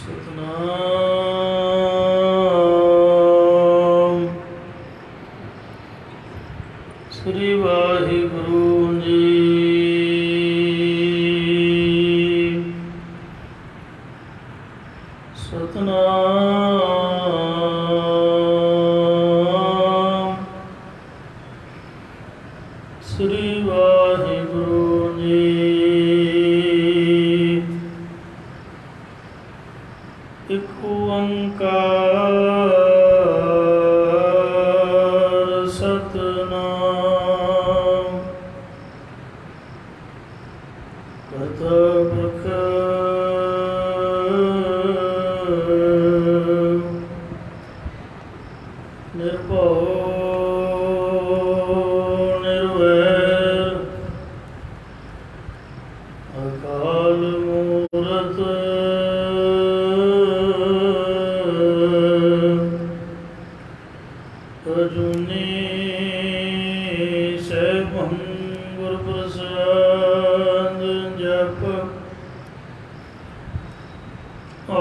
सतनाम श्री वाहिगुरु जी। सतनाम श्री वाहिगुरु जी। एक ओंकार सतनाम करता पुरख निर्भव निर्वैर अकाल मूरत अजूनी सैभं गुरु प्रसाद जप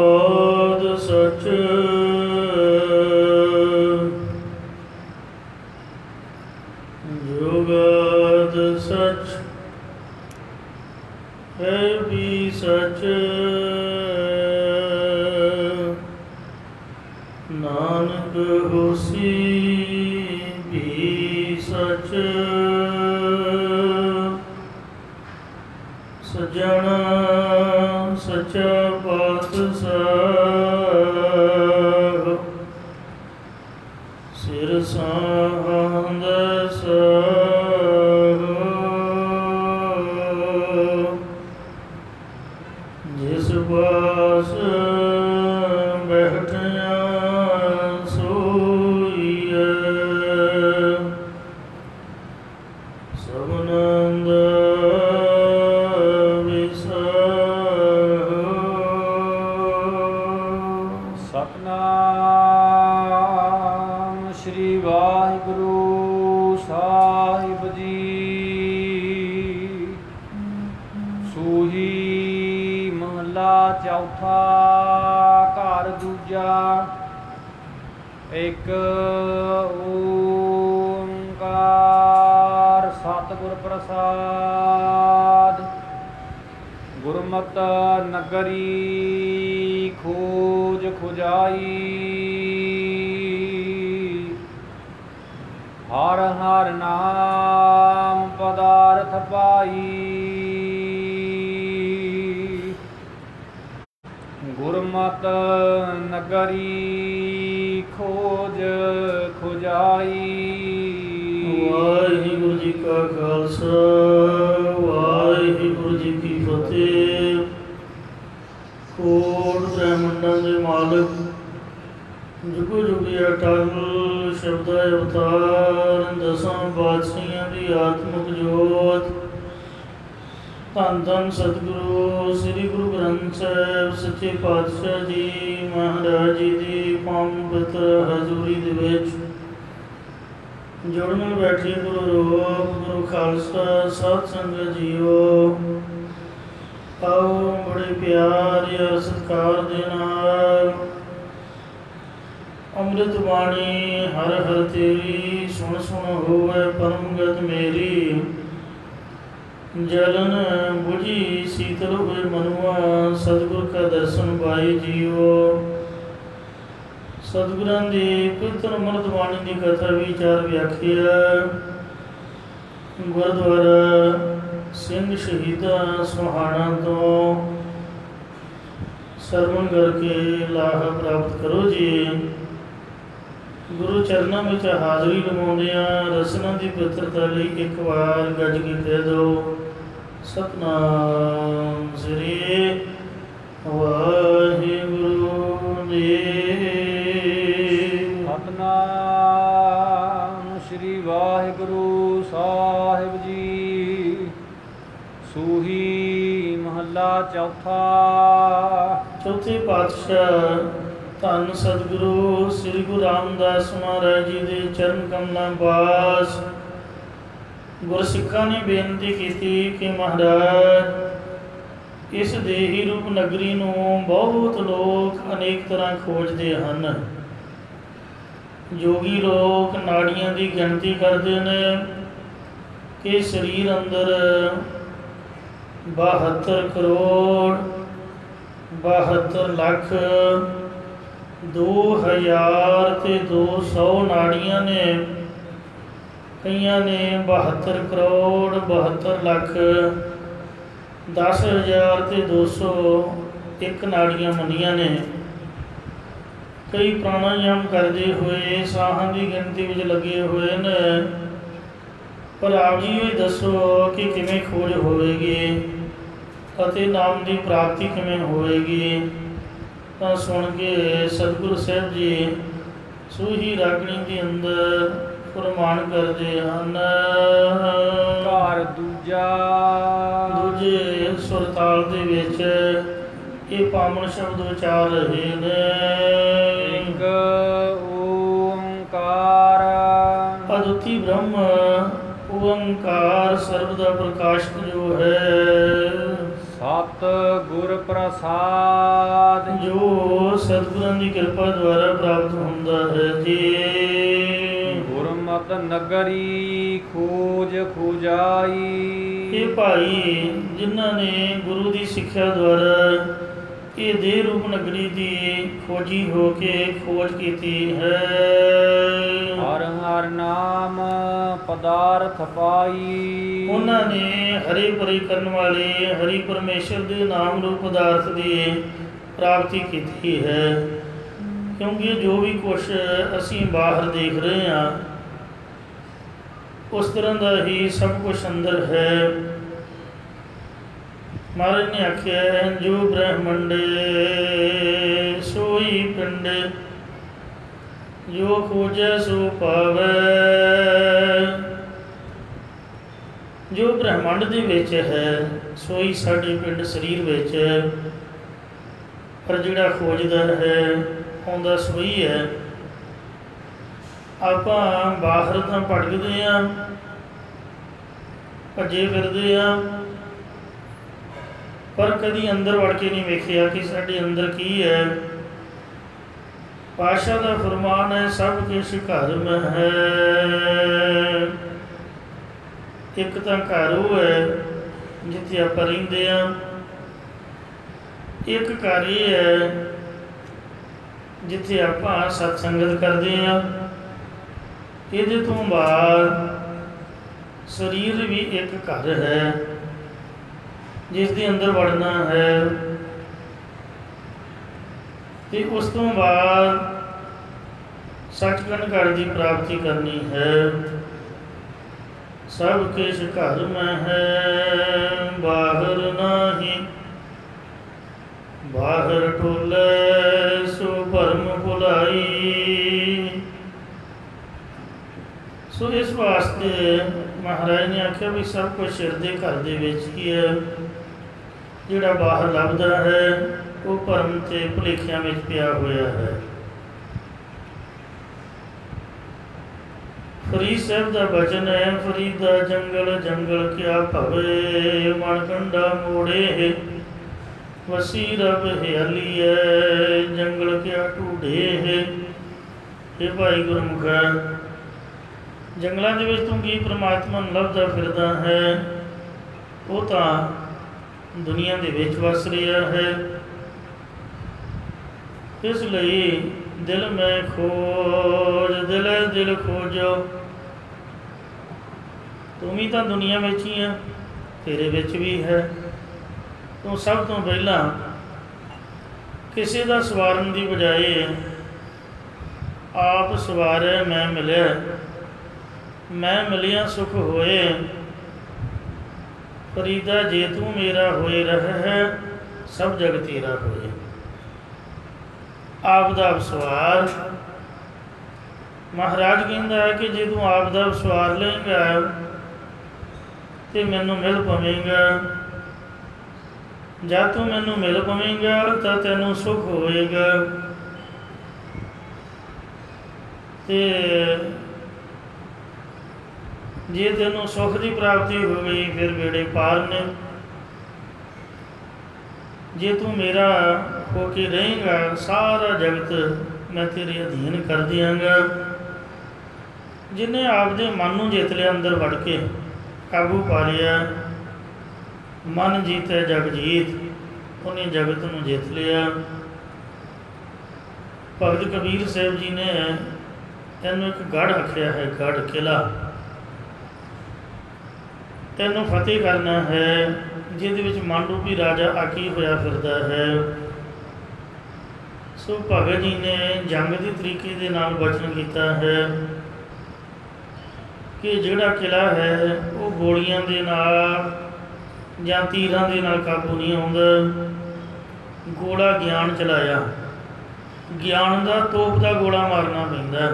आद सच जुगाद सच है भी सच नानक होसी भी सच सजणा सच्चा पातशाह सिर सांद जिस पास बैठिया सोईए सबनंद सतनाम श्री वाहिगुरु साहिब जी। सूही महला चौथा घर दूजा। एक ओंकार सतगुर प्रसाद। गुरमत नगरी खोज खुजाई। हर हर नाम पदार्थ पाई। गुरमत नगरी खोज खुजाई। वाहिगुरु जी का खालसा वाहिगुरु जी की फतेह। कोट ब्रह्मंडां दे मालक जुगो जुगी अटल शब्द अवतार दसां पातशाहियां दी आत्मक जोत धन धन सतगुरु श्री गुरु ग्रंथ साहिब सच्चे पातशाह जी महाराज जी दी पावन पवित्र हजूरी दे विच जुड़न बैठी गुरु रूप गुरु खालसा सत संगत जीओ। आओ बड़े प्यार या सत्कार दे नाल अमृत बाणी हर हर तेरी सुन सुन होवे परमगत मेरी। जलन बुझी शीतल हुए मनुआ सतगुर का दर्शन पाई जीओ। सतगुरां दी पवित्र अमृत बाणी की कथा विचार व्याख्या गुरुद्वारा सिंह शहीदा सुहाना तो सरवण करके लाह प्राप्त करो जी। गुरु चरणों में हाजरी लवाउंदियां रसना की पवित्रता लई एक बार गज के कह दो सतनाम श्री वाहिगुरु जी। सतनाम श्री वाहिगुरु साहिब जी। सूही महला चौथा। चौथे पातशाह धन सतगुरु श्री गुरु रामदास महाराज जी के चरण कमलों पास गुरसिखा ने बेनती की कि महाराज ਇਸ ਦੇਹੀ ਰੂਪ ਨਗਰੀ ਨੂੰ ਬਹੁਤ ਲੋਕ ਅਨੇਕ ਤਰ੍ਹਾਂ ਖੋਜਦੇ ਹਨ। ਜੋਗੀ ਲੋਕ ਨਾੜੀਆਂ ਦੀ ਗਿਣਤੀ ਕਰਦੇ ਨੇ ਕਿ ਸਰੀਰ ਅੰਦਰ 72 ਕਰੋੜ 72 ਲੱਖ 2200 ਨਾੜੀਆਂ ਨੇ। ਕਈਆਂ ਨੇ 72 ਕਰੋੜ 72 ਲੱਖ 10,201 ਨਾੜੀਆਂ ਮੰਨੀਆਂ ਨੇ। ਕਈ ਪ੍ਰਾਣਾਯਾਮ ਕਰਦੇ ਹੋਏ ਸਾਹਾਂ ਦੀ ਗਿਣਤੀ ਵਿੱਚ ਲੱਗੇ ਹੋਏ ਨੇ। ਪਰ ਆਪ ਜੀ ਇਹ ਦੱਸੋ ਕਿ ਕਿਵੇਂ ਖੋਜ ਹੋਵੇਗੀ ਅਤੇ ਨਾਮ ਦੀ ਪ੍ਰਾਪਤੀ ਕਿਵੇਂ ਹੋਵੇਗੀ। ਤਾਂ ਸੁਣ ਕੇ ਸਤਿਗੁਰੂ ਸਾਹਿਬ ਜੀ ਸੂਹੀ ਰਾਗਣੀ ਦੇ ਅੰਦਰ ਫਰਮਾਨ ਕਰਦੇ ਹਨ। ਘਰ ਦੂਜੇ ਸੁਰਤਾਲ ਦੇ ਵਿੱਚ ਇਹ ਪਾਵਨ ਸ਼ਬਦ ਉਚਾਰ ਰਹੇ ਨੇ। ਇੱਕ ਓੰਕਾਰ ਅਦੁੱਤੀ ਬ੍ਰਹਮ ਓੰਕਾਰ ਸਰਬ ਦਾ ਪ੍ਰਕਾਸ਼ਕ ਜੋ ਹੈ। ਸਤ ਗੁਰ ਪ੍ਰਸਾਦ ਜੋ ਸਤਿਗੁਰਾਂ ਦੀ ਕਿਰਪਾ ਦੁਆਰਾ ਪ੍ਰਾਪਤ ਹੁੰਦਾ ਹੈ ਜੀ। ਗੁਰਮਤਿ ਨਗਰੀ ਖੋਜ ਖੁਜਾਈ। ਇਹ ਭਾਈ ਜਿਨ੍ਹਾਂ ਨੇ ਗੁਰੂ ਦੀ ਸਿੱਖਿਆ ਦੁਆਰਾ ਇਹ ਦੇਹ ਰੂਪ ਨਗਰੀ ਦੀ ਖੋਜੀ ਹੋ ਕੇ ਖੋਜ ਕੀਤੀ ਹੈ। ਹਰ ਹਰ ਨਾਮ ਪਦਾਰਥ ਪਾਈ। ਉਹਨਾਂ ਨੇ ਹਰੇ ਭਰੇ ਕਰਨ ਵਾਲੇ ਹਰੀ ਪਰਮੇਸ਼ਰ ਦੇ ਨਾਮ ਰੂਪ ਪਦਾਰਥ ਦੀ ਪ੍ਰਾਪਤੀ ਕੀਤੀ ਹੈ। ਕਿਉਂਕਿ ਜੋ ਵੀ ਕੁਛ ਅਸੀਂ ਬਾਹਰ ਦੇਖ ਰਹੇ ਹਾਂ ਉਸ ਤਰ੍ਹਾਂ ਦਾ ਹੀ ਸਭ ਕੁਛ ਅੰਦਰ ਹੈ। ਮਹਾਰਾਜ ਨੇ ਆਖਿਆ ਜੋ ਬ੍ਰਹਮੰਡੇ ਸੋਈ ਪਿੰਡ ਜੋ ਖੋਜੈ ਸੋ ਪਾਵੈ। ਜੋ ਬ੍ਰਹਮੰਡ ਦੇ ਵਿੱਚ ਹੈ ਸੋਈ ਸਾਡੇ ਪਿੰਡ ਸਰੀਰ ਵਿੱਚ, ਪਰ ਜਿਹੜਾ ਖੋਜਦਾ ਹੈ ਆਉਂਦਾ ਸੋਈ ਹੈ। ਆਪਾਂ ਬਾਹਰ ਤਾਂ ਭਟਕਦੇ ਹਾਂ, ਭੱਜੇ ਫਿਰਦੇ ਹਾਂ, ਪਰ ਕਦੀ ਅੰਦਰ ਵੜ ਕੇ ਨਹੀਂ ਵੇਖਿਆ ਕਿ ਸਾਡੇ ਅੰਦਰ ਕੀ ਹੈ। ਪਾਤਸ਼ਾਹ ਦਾ ਫਰਮਾਨ ਹੈ ਸਭ ਕੁਛ ਘਰ ਮੈਂ ਹੈ। ਇੱਕ ਤਾਂ ਘਰ ਉਹ ਹੈ ਜਿੱਥੇ ਆਪਾਂ ਰਹਿੰਦੇ ਹਾਂ, ਇੱਕ ਘਰ ਇਹ ਹੈ ਜਿੱਥੇ ਆਪਾਂ ਸਤਸੰਗਤ ਕਰਦੇ ਹਾਂ। ਇਹਦੇ ਤੋਂ ਬਾਅਦ ਸਰੀਰ ਵੀ ਇੱਕ ਘਰ ਹੈ ਜਿਸ ਦੇ ਅੰਦਰ ਵੜਨਾ ਹੈ। ਤੇ ਉਸ ਤੋਂ ਬਾਅਦ ਸੱਚਖੰਡ ਘਰ ਦੀ ਪ੍ਰਾਪਤੀ ਕਰਨੀ ਹੈ। ਸਭ ਕੁਛ ਘਰ ਮੈਂ ਹੈ ਬਾਹਰ ਨਾਹੀਂ, ਬਾਹਰ ਟੋਲੇ ਸੋ ਭਰਮ ਭੁਲਾਈ। ਸੋ ਇਸ ਵਾਸਤੇ ਮਹਾਰਾਜ ਨੇ ਆਖਿਆ ਵੀ ਸਭ ਕੁਛ ਸਿਰ ਦੇ ਘਰ ਦੇ ਵਿੱਚ ਹੀ ਹੈ। ਜਿਹੜਾ ਬਾਹਰ ਲੱਭਦਾ ਹੈ ਉਹ ਭਰਮ ਤੇ ਭੁਲੇਖਿਆਂ ਵਿੱਚ ਪਿਆ ਹੋਇਆ ਹੈ। ਫਰੀਦ ਸਾਹਿਬ ਦਾ ਬਚਨ ਹੈ ਫਰੀਦਾ ਜੰਗਲ ਜੰਗਲ ਕਿਆ ਭਵੇ, ਮਨ ਕੰਡਾ ਮੋੜੇ ਵਸੀ ਰਬ ਹਿਆਲੀ ਹੈ, ਜੰਗਲ ਕਿਆ ਢੂਢੇ। ਇਹ ਭਾਈ ਗੁਰਮੁਖਾ ਜੰਗਲਾਂ ਦੇ ਵਿੱਚ ਤੂੰ ਕੀ ਪ੍ਰਮਾਤਮਾ ਨੂੰ ਲੱਭਦਾ ਫਿਰਦਾ ਹੈ। ਉਹ ਤਾਂ ਦੁਨੀਆ ਦੇ ਵਿੱਚ ਵਸ ਰਿਹਾ ਹੈ। ਇਸ ਲਈ ਦਿਲ ਮੈਂ ਖੋਜ ਦਿਲ ਖੋਜੋ। ਤੂੰ ਵੀ ਤਾਂ ਦੁਨੀਆ ਵਿੱਚ ਹੀ ਆ, ਤੇਰੇ ਵਿੱਚ ਵੀ ਹੈ। ਤੂੰ ਸਭ ਤੋਂ ਪਹਿਲਾਂ ਕਿਸੇ ਦਾ ਸਵਾਰਨ ਦੀ ਬਜਾਏ ਆਪ ਸਵਾਰੇ ਮੈਂ ਮਿਲਿਆ, ਮੈਂ ਮਿਲਿਆ ਸੁਖ ਹੋਏ। ਫਰੀਦਾ ਜੇ ਤੂੰ ਮੇਰਾ ਹੋਏ ਰਹਿ ਹੈ, ਸਭ ਜਗ ਤੇਰਾ ਹੋਏ। ਆਪ ਦਾ ਵਿਸਵਾਰ ਮਹਾਰਾਜ ਕਹਿੰਦਾ ਹੈ ਕਿ ਜੇ ਤੂੰ ਆਪ ਦਾ ਵਿਸਵਾਰ ਲਏਗਾ ਤੇ ਮੈਨੂੰ ਮਿਲ ਪਵੇਗਾ। ਜਦ ਤੂੰ ਮੈਨੂੰ ਮਿਲ ਪਵੇਗਾ ਤਾਂ ਤੈਨੂੰ ਸੁਖ ਹੋਏਗਾ। ਤੇ ਜੇ ਤੈਨੂੰ ਸੁਖ ਦੀ ਪ੍ਰਾਪਤੀ ਹੋ ਗਈ ਫਿਰ ਬੇੜੇ ਪਾਰ ਨੇ। जे तू मेरा हो के रहेगा सारा जगत मैं तेरे अधीन कर दियांगा। जिन्हें आपदे मन नूं जित लिया, अंदर वड़ के काबू पा लिया, मन जीते जग जीत, उन्हें जगत नूं जित लिया। भगत कबीर साहब जी ने तैनूं एक गढ़ आख्या है, गढ़ किला। तैनूं फतेह करना है, जिहदे विच मन रूपी राजा आकी होया फिरदा है। सो भगत जी ने जंग के तरीके दे नाल वचन किया है कि जिहड़ा किला है वो गोलियां दे नाल जां तीरां दे नाल काबू नहीं आउंदा। गोला ज्ञान चलाया, ज्ञान का तोप का गोला मारना पैंदा।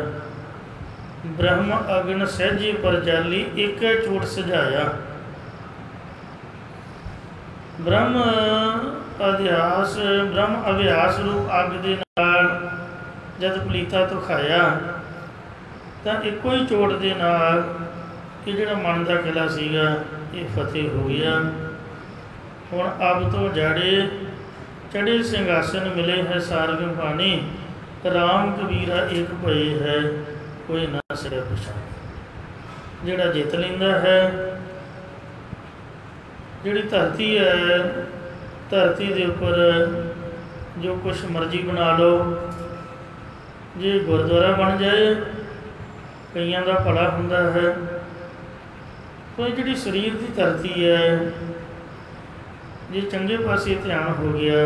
ब्रह्म अग्न सहजे पर जाली एक चोट सजाया। ब्रह्म अभ्यास रूप अग दे नाल जद पलीता तो खाया तो एको ही चोट दे नाल कि जिहड़ा मन का किला सीगा ये फतेह हो गया। हुण अब तो जाड़े चढ़े सिंघासन मिले है सारंग पानी, राम कबीरा एक भय है कोई ना सके पछाण। जिहड़ा जित लैंदा है, जिहड़ी धरती है, धरती के उपर जो कुछ मर्जी बना लो, जे गुरुद्वारा बन जाए कईयां दा भला हुंदा है। तो जिहड़ी शरीर की धरती है, जे चंगे पासे ध्यान हो गया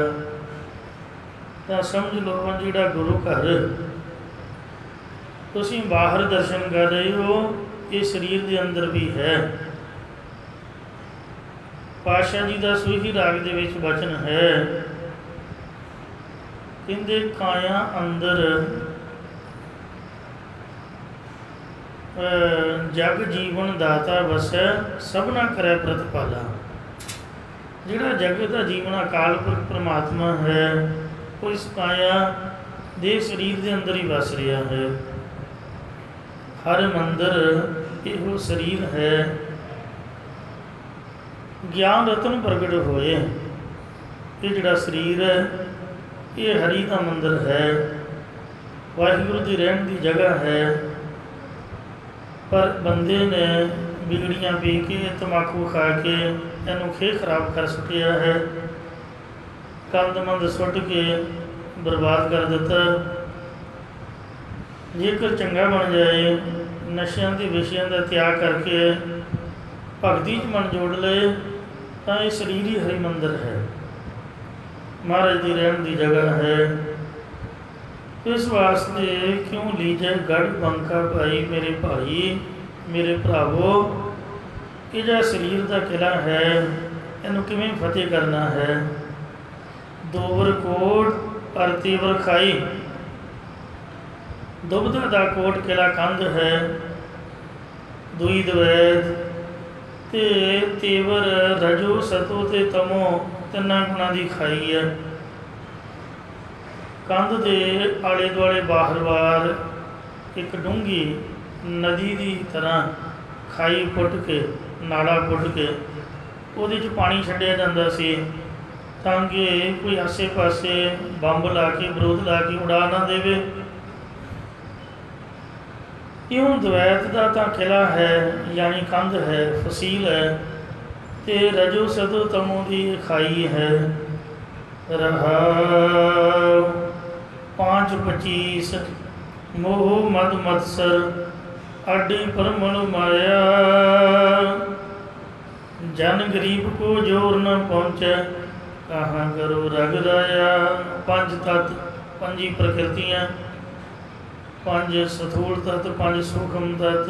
तो समझ लो जिहड़ा गुरु घर तुसीं बाहर दर्शन कर रहे हो, ये शरीर के अंदर भी है। पातशाह जी का सूही राग दे विच वचन है, कहंदे काया अंदर जग जीवन दाता वसै सबना करे प्रतिपाला। जिहड़ा जगत का जीवन अकाल पुरख परमात्मा है वो इस काया दे शरीर के अंदर ही वस रहा है। हर मंदिर इहो शरीर है। ज्ञान रतन प्रगट होए, ये जिहड़ा शरीर है ये हरि का मंदिर है, वाहिगुरु की रहन की जगह है। पर बंदे ने बिगड़ियाँ पी के तंबाकू खा के इनू खे खराब कर सकिया है, कंद मंद सुट के बर्बाद कर दिता। जेकर चंगा बन जाए, नशियां के विषयों का त्याग करके भगती च मन जोड़ ले तो ये शरीर ही हरि मंदिर है, महाराज की रहन की जगह है। इस वास्ते क्यों लीजे गढ़ बंका भाई मेरे भाई मेरे भरावो, कि जो शरीर का किला है इनू किवें फतेह करना है। दोवर कोट और तीवर खाई, दुबदा का कोट किला कंध है, दुई द्वैत ते तेवर रजो सतो ते तमो तिना गुणा की खाई है। कंध के आले दुआले बाहर बार एक डूंगी नदी की तरह खाई पुट के नाला पुट के उहदे च पानी छड्डिया जांदा सी ताकि कोई आसे पासे बंब ला के बरूद ला के उड़ा ना देवे। इउं द्वैत का तो किला है यानी कंध है, फसील है, ते रजो सतो तमो की खाई है। रहाओ 5-25 मोह मद मत्सर आडी परमल माया, जन गरीब को जोर न पहुँचे कहाँ करो रग राया। 5 तत्त, 5 प्रकृतियाँ, 5 स्थूल तत्त, 5 सूक्ष्म तत्त,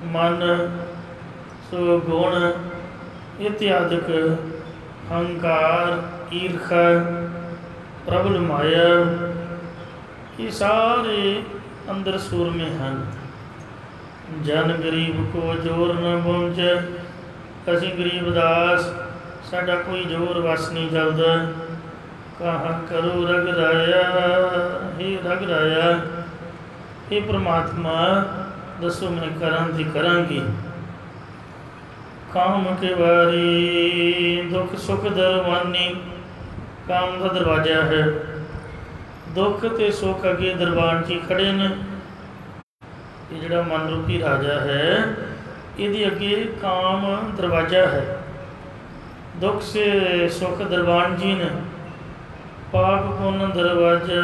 मन सो गुण इत्यादि, अहंकार ईर्खा प्रबल माया, ये सारे अंदर सूर में हैं। जन गरीब को जोर न पहुँचे, असी गरीब दास साडा कोई जोर वस नहीं चलता। कहाँ करो रग राया, हे रग राया, हे परमात्मा दसो मैं करां ते करांगी। काम के बारी दुख सुख दरवानी काम का दरवाजा है। दुख ते सुख अगे दरबान च खड़े ने। ये जिहड़ा मन रूपी राजा है, इहदे अगे काम दरवाजा है। दुख से सुख दरबान जी ने, पाप पुन दरवाजा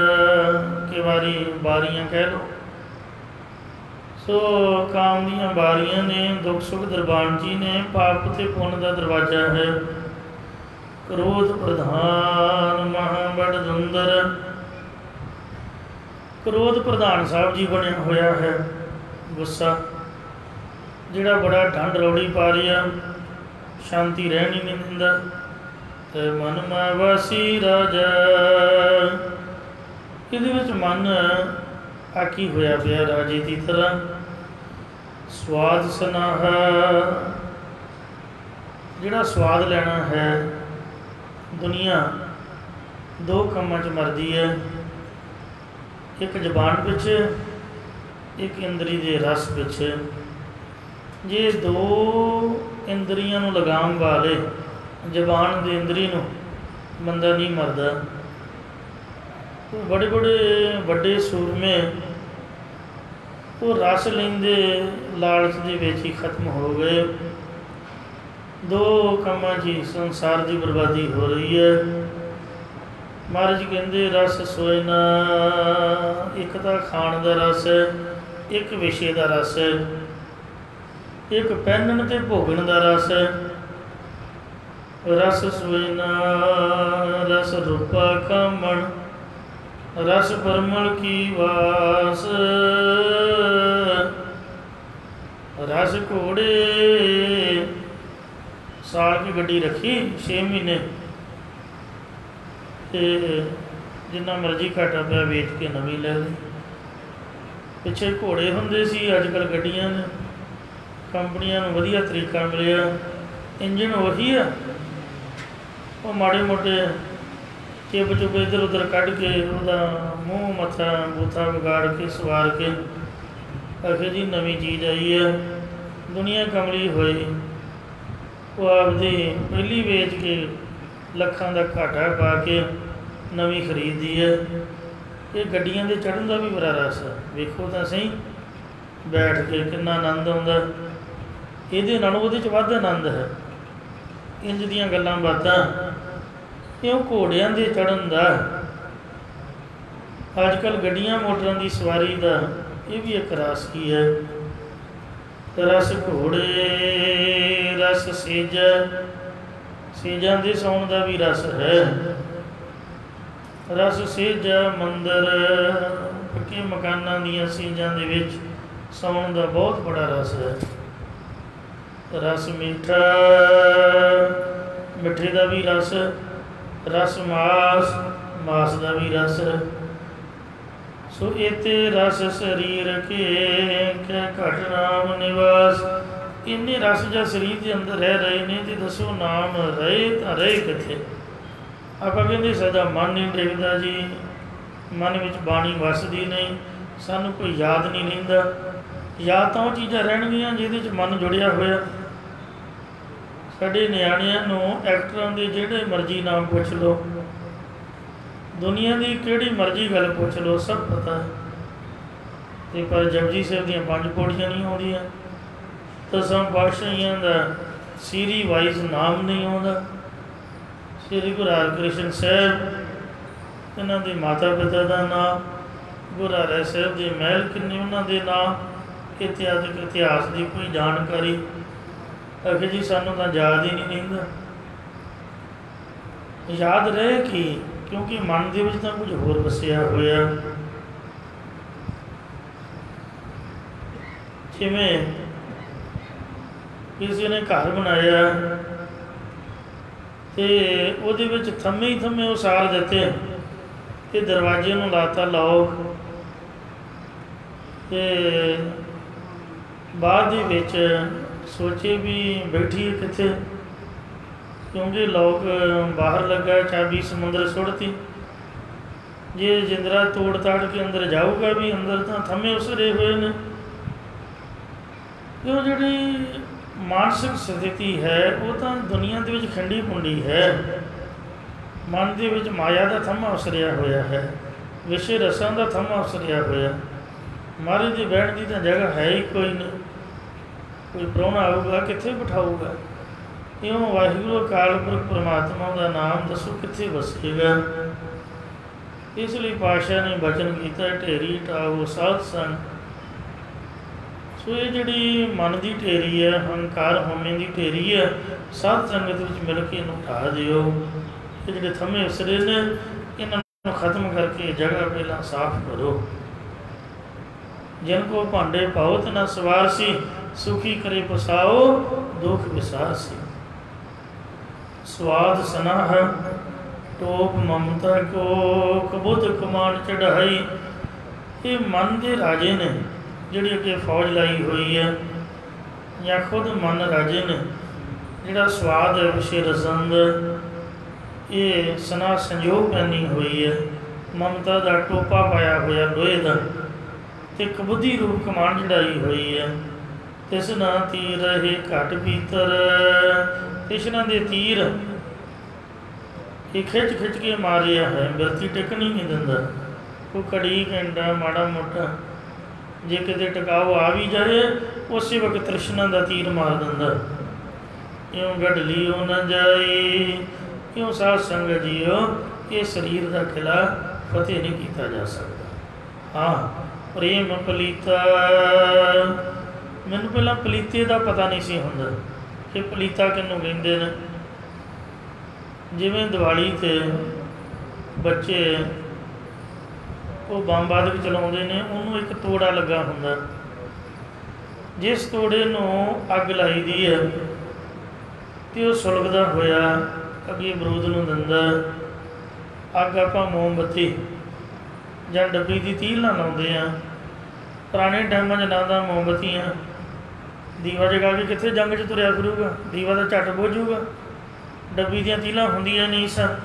के बारी बारियां कह लो। सो काम दियाँ बारियां ने, दुख सुख दरबान जी ने, पाप ते पुन का दरवाजा है। क्रोध प्रधान महाबड़ दुंदर, क्रोध प्रधान साहब जी बनया होया है। गुस्सा जिहड़ा बड़ा ठंड रौड़ी पा रहा, शांति रहनी नहीं दिंदा। ते मन मावासी राजा, इहदे विच मन आकी होया पिया राजे की तरह। स्वाद सनाहा, जिहड़ा स्वाद लेना है, दुनिया दो कामां च मरदी है। एक जबान पिछे, एक इंद्री दे रस पिछे। जे दो इंद्रियां नूं लगाम वाले जबान दे इंद्री नूं बंदा नहीं मरदा। तो बड़े बड़े वड्डे सूरमे वो रस लेंदे लालच दे विच ही खत्म हो गए। दो कामां जी संसार की बर्बादी हो रही है। महाराज कहते रस सोए ना, एक तो खाण का रस है, एक विषय का रस है, एक पहनण ते भोगण का रस है। रस सोए ना रस रूपा कामण, रस परमल की वास। रस घोड़े साल की गड्डी रखी 6 महीने, तो जिन्ना मर्जी घाटा पिया वेच के नवी ले ली। पिछे घोड़े होंदे सी, अजकल गड्डियां ने। कंपनियां नूं वधिया तरीका मिलिया, इंजन वही है। वो माड़े मोटे चिप चुप इधर उधर कढ़ के उसका मूँह मत्था बूथा बिगाड़ के सवार के आखिर जी नवी चीज़ आई है। दुनिया कमली हुई, वो आपदी पहली वेच के लखां का घाटा पा के नवी खरीदी है। ये गड्डियां दे चढ़न का भी बड़ा रस है। वेखो तो सही बैठ के कितना आनंद आता, ये नालों उहदे च वध आनंद है। इंज दियां गल्लां बातां ये घोड़ियां दे चढ़न का, अजकल गड्डियां मोटरां की सवारी का ये भी एक रस ही है। रस घोड़े रस सेजा, सेजा दे सौण का भी रस है। रस सेजा मंदिर पक्के मकानां दियां सेजां दे विच सौण का बहुत बड़ा रस है। रस मीठा, मिठे का भी रस, रस मास, मास का भी रस। सो एते रस शरीर के घट नाम निवास। इन्ने रस जो शरीर के अंदर रह रहे ने, तो दसो नाम रहे तो रहे किथे। आप कहते साडा मन नहीं टिकता जी, मन में बाणी वसदी नहीं, सानू कोई याद नहीं रहिंदा। याद तो वो चीज़ां रहणगियां जिहदे च मन जुड़िया होया। साडे नियाणियां नूं एक्टरां दे जिहड़े मर्जी नाम पुछ लो, दुनिया की किहड़ी मर्जी गल पुछ लो, सब पता है। पर जपजी साहिब दीयां 5 पौड़ियां नहीं आउंदियां, 10 पातशाहियां दा सीरी वाइज नाम नहीं आता। श्री गुरु हरकृष्ण साहब इन्हां दे माता पिता का नाम, गुरु हरि साहिब के महल किन्ने उन्हां दे नाम, इतिहासिक इतिहास की कोई जानकारी। आखिर जी सानू तो याद ही नहीं रहिंदा। याद रहे कि क्योंकि मन के विच तां कुछ होर वसिया होया। जिवें किसी ने घर बनाया तो उहदे विच थम्मे ही थम्मे उसार दिते, तो दरवाजे नूं लाता लॉक, तो बाद दे विच सोचे भी बैठिए कित्थे, क्योंकि लॉक बाहर लगा, चाबी समुद्र सुड़ती। जे जिंदरा तोड़ ताड़ के अंदर जाऊगा भी, अंदर तो थमे उसरे हुए ने। जो जी मानसिक स्थिति है वो तो दुनिया के खंडी पुंडी है। ਮਨ ਦੇ ਵਿੱਚ ਮਾਇਆ ਦਾ ਥੰਮਾ ਉਸਰਿਆ ਹੋਇਆ ਹੈ, ਵਿਸ਼ੇ ਰਸਾਂ ਦਾ ਥੰਮਾ ਉਸਰਿਆ ਹੋਇਆ। ਮਹਾਰਾਜ ਦੀ ਬੈਠਣ ਦੀ ਤਾਂ ਜਗ੍ਹਾ ਹੈ ਹੀ ਕੋਈ ਨਹੀਂ। ਕੋਈ ਪ੍ਰਾਹੁਣਾ ਆਊਗਾ ਕਿੱਥੇ ਬਿਠਾਊਗਾ? ਇਉਂ ਵਾਹਿਗੁਰੂ ਅਕਾਲ ਪੁਰਖ ਪਰਮਾਤਮਾ ਦਾ ਨਾਮ ਦੱਸੋ ਕਿੱਥੇ ਵਸੇਗਾ? ਇਸ ਲਈ ਪਾਤਸ਼ਾਹ ਨੇ ਬਚਨ ਕੀਤਾ, ਢੇਰੀ ਟਾਵੋ ਸਾਧ ਸੰਗ। ਸੋ ਇਹ ਜਿਹੜੀ ਮਨ ਦੀ ਢੇਰੀ ਹੈ, ਹੰਕਾਰ ਹਉਮੈ ਦੀ ਢੇਰੀ ਹੈ, ਸਾਧ ਸੰਗਤ ਵਿੱਚ ਮਿਲ ਕੇ ਇਹਨੂੰ ਢਾਹ ਦਿਓ। ਇਹ ਜਿਹੜੇ ਥੰਮੇ ਉਸਰੇ ਨੇ ਇਹਨਾਂ ਨੂੰ ਖਤਮ ਕਰਕੇ ਜਗ੍ਹਾ ਪਹਿਲਾਂ ਸਾਫ਼ ਕਰੋ। ਜਿਨ ਕੋ ਭਾਂਡੇ ਪਾਉਤ ਨਾ ਸਵਾਰ ਸੀ, ਸੁਖੀ ਕਰੇ ਪਸਾਓ ਦੁਖ ਵਿਸਾਰ ਸੀ। ਸਵਾਦ ਸਨਾਹ ਟੋਪ ਮਮਤਾ ਕੋ ਕਬੁੱਧ ਕਮਾਨ ਚੜਾਈ। ਇਹ ਮਨ ਦੇ ਰਾਜੇ ਨੇ ਜਿਹੜੀ ਅੱਗੇ ਫੌਜ ਲਾਈ ਹੋਈ ਹੈ, ਜਾਂ ਖੁਦ ਮਨ ਰਾਜੇ ਨੇ। ਜਿਹੜਾ ਸਵਾਦ ਹੈ ਵਿਸ਼ੇ ਰਸੰਦ, ਇਹ ਸਨਾ ਸੰਜੋਗ ਪੈਣੀ ਹੋਈ ਹੈ। ਮਮਤਾ ਦਾ ਟੋਪਾ ਪਾਇਆ ਹੋਇਆ ਲੋਹੇ ਦਾ, ਅਤੇ ਕਬੁੱਧੀ ਰੂਪ ਕਮਾਨ ਚੜਾਈ ਹੋਈ ਹੈ। ਤਿਸਨਾ ਤੀਰ ਰਹੇ ਘਟ ਭੀਤਰ। ਤਿਸਨਾ ਦੇ ਤੀਰ ਇਹ ਖਿੱਚ ਖਿੱਚ ਕੇ ਮਾਰਿਆ ਹੈ, ਬਿਰਤੀ ਟਿਕਣੀ ਨਹੀਂ ਦਿੰਦਾ। ਕੋਈ ਘੜੀ ਘੰਟਾ ਮਾੜਾ ਮੋਟਾ ਜੇ ਕਿਤੇ ਟਿਕਾਓ ਆ ਵੀ ਜਾਏ, ਉਸੇ ਵਕਤ ਤ੍ਰਿਸ਼ਨਾ ਦਾ ਤੀਰ ਮਾਰ ਦਿੰਦਾ। ਇਉਂ ਗੱਡ ਲਿਓ ਨਾ ਜਾਈ। ਇਉਂ ਸਾਧ ਸੰਗਤ ਜੀਓ, ਇਹ ਸਰੀਰ ਦਾ ਕਿਲਾ ਫਤਿਹ ਨਹੀਂ ਕੀਤਾ ਜਾ ਸਕਦਾ। ਹਾਂ, ਪ੍ਰੇਮ ਪਲੀਤਾ। ਮੈਨੂੰ ਪਹਿਲਾਂ ਪਲੀਤੇ ਦਾ ਪਤਾ ਨਹੀਂ ਸੀ ਹੁੰਦਾ ਕਿ ਪਲੀਤਾ ਕਿਹਨੂੰ ਕਹਿੰਦੇ ਨੇ। ਜਿਵੇਂ ਦਿਵਾਲੀ 'ਤੇ ਬੱਚੇ ਉਹ ਬੰਬ ਆਦਿ ਚਲਾਉਂਦੇ ਨੇ, ਉਹਨੂੰ ਇੱਕ ਤੋੜਾ ਲੱਗਾ ਹੁੰਦਾ। ਜਿਸ ਤੋੜੇ ਨੂੰ ਅੱਗ ਲਾਈ ਦੀ ਹੈ ਅਤੇ ਉਹ ਸੁਲਗਦਾ ਹੋਇਆ ਅੱਗੇ ਬਰੂਦ ਨੂੰ ਦਿੰਦਾ। ਅੱਗ ਆਪਾਂ ਮੋਮਬੱਤੀ ਜਾਂ ਡੱਬੀ ਦੀ ਤੀਲ ਨਾਲ ਲਾਉਂਦੇ ਹਾਂ। ਪੁਰਾਣੇ ਟਾਈਮਾਂ 'ਚ ਨਾ ਤਾਂ ਮੋਮਬੱਤੀਆਂ, ਦੀਵਾ ਜਗਾ ਕੇ ਕਿੱਥੇ ਜੰਗ 'ਚ ਤੁਰਿਆ ਫਿਰੂਗਾ, ਦੀਵਾ ਤਾਂ ਝੱਟ ਬੁੱਝੂਗਾ। ਡੱਬੀ ਦੀਆਂ ਤੀਲਾਂ ਹੁੰਦੀਆਂ ਨਹੀਂ ਸਨ।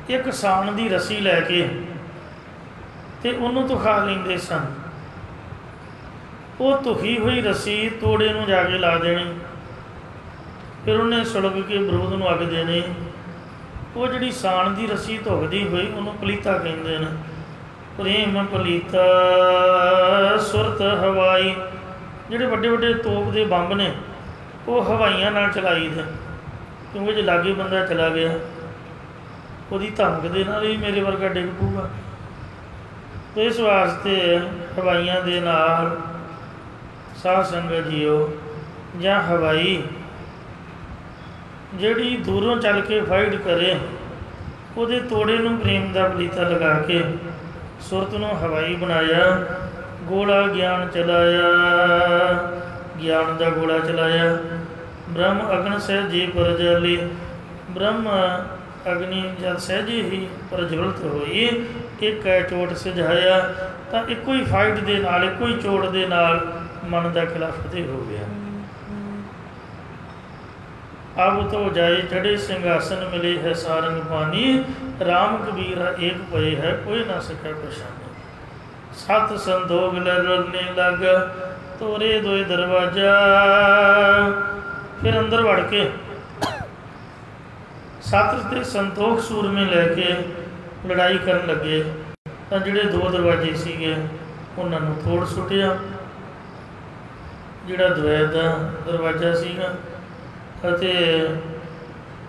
ਇੱਕ ਸਾਣ ਦੀ ਰੱਸੀ ਲੈ ਕੇ ਅਤੇ ਉਹਨੂੰ ਧੁਖਾ ਲੈਂਦੇ ਸਨ। ਉਹ ਧੁਖੀ ਹੋਈ ਰੱਸੀ ਤੋੜੇ ਨੂੰ ਜਾ ਕੇ ਲਾ ਦੇਣੀ, ਫਿਰ ਉਹਨੇ ਸੁਲਗ ਕੇ ਬਰੂਦ ਨੂੰ ਅੱਗ ਦੇਣੀ। ਉਹ ਜਿਹੜੀ ਸਾਣ ਦੀ ਰੱਸੀ ਧੁਖਦੀ ਹੋਈ ਉਹਨੂੰ ਪਲੀਤਾ ਕਹਿੰਦੇ ਨੇ। ਪ੍ਰੇਮ ਪਲੀਤਾ ਸੁਰਤ ਹਵਾਈ। ਜਿਹੜੇ ਵੱਡੇ ਵੱਡੇ ਤੋਪ ਦੇ ਬੰਬ ਨੇ ਉਹ ਹਵਾਈਆਂ ਨਾਲ ਚਲਾਈ ਦੇ, ਕਿਉਂਕਿ ਜੇ ਲਾਗੇ ਬੰਦਾ ਚਲਾ ਗਿਆ ਉਹਦੀ ਧਮਕ ਦੇ ਨਾਲ ਹੀ ਮੇਰੇ ਵਰਗਾ ਡਿੱਗ ਪਊਗਾ। ਅਤੇ ਇਸ ਵਾਸਤੇ ਹਵਾਈਆਂ ਦੇ ਨਾਲ ਸਾਧ ਸੰਗਤ ਜੀਓ, ਜਾਂ ਹਵਾਈ ਜਿਹੜੀ ਦੂਰੋਂ ਚੱਲ ਕੇ ਫਾਈਟ ਕਰੇ, ਉਹਦੇ ਤੋੜੇ ਨੂੰ ਪ੍ਰੇਮ ਦਾ ਪਲੀਤਾ ਲਗਾ ਕੇ ਸੁਰਤ ਨੂੰ ਹਵਾਈ ਬਣਾਇਆ। ਗੋਲਾ ਗਿਆਨ ਚਲਾਇਆ, ਗਿਆਨ ਦਾ ਗੋਲਾ ਚਲਾਇਆ। ਬ੍ਰਹਮ ਅਗਨ ਸਹਿਜੇ ਪ੍ਰਜਵਲੀ। ਬ੍ਰਹਮ ਅਗਨੀ ਜਦ ਸਹਿਜੇ ਹੀ ਪ੍ਰਜਵਲਿਤ ਹੋਈ, ਇੱਕ ਹੈ ਚੋਟ ਸਿਝਾਇਆ। ਤਾਂ ਇੱਕੋ ਹੀ ਫਾਈਟ ਦੇ ਨਾਲ, ਇੱਕੋ ਹੀ ਚੋਟ ਦੇ ਨਾਲ ਮਨ ਦਾ ਕਿਲਾ ਫਤਿਹ ਹੋ ਗਿਆ। ਅਬ ਤੋ ਜਾਏ ਚੜ੍ਹੇ ਸਿੰਘਾਸਨ ਮਿਲੇ ਹੈ ਸਾਰੰਗ ਪਾਣੀ। ਰਾਮ ਕਬੀਰਾ ਏਕ ਪਏ ਹੈ ਕੋਈ ਨਾ ਸਕਿਆ ਪਛਾਣੇ। ਸਤ ਸੰਤੋਖ ਲਰਨੇ ਲੱਗ ਤੋਰੇ ਦੋਏ ਦਰਵਾਜ਼ਾ। ਫਿਰ ਅੰਦਰ ਵੜ ਕੇ ਸਤ ਅਤੇ ਸੰਤੋਖ ਸੂਰਮੇ ਲੈ ਕੇ ਲੜਾਈ ਕਰਨ ਲੱਗੇ। ਤਾਂ ਜਿਹੜੇ ਦੋ ਦਰਵਾਜ਼ੇ ਸੀਗੇ ਉਹਨਾਂ ਨੂੰ ਤੋੜ ਸੁੱਟਿਆ। ਜਿਹੜਾ ਦਵੈਤ ਦਾ ਦਰਵਾਜ਼ਾ ਸੀਗਾ ਅਤੇ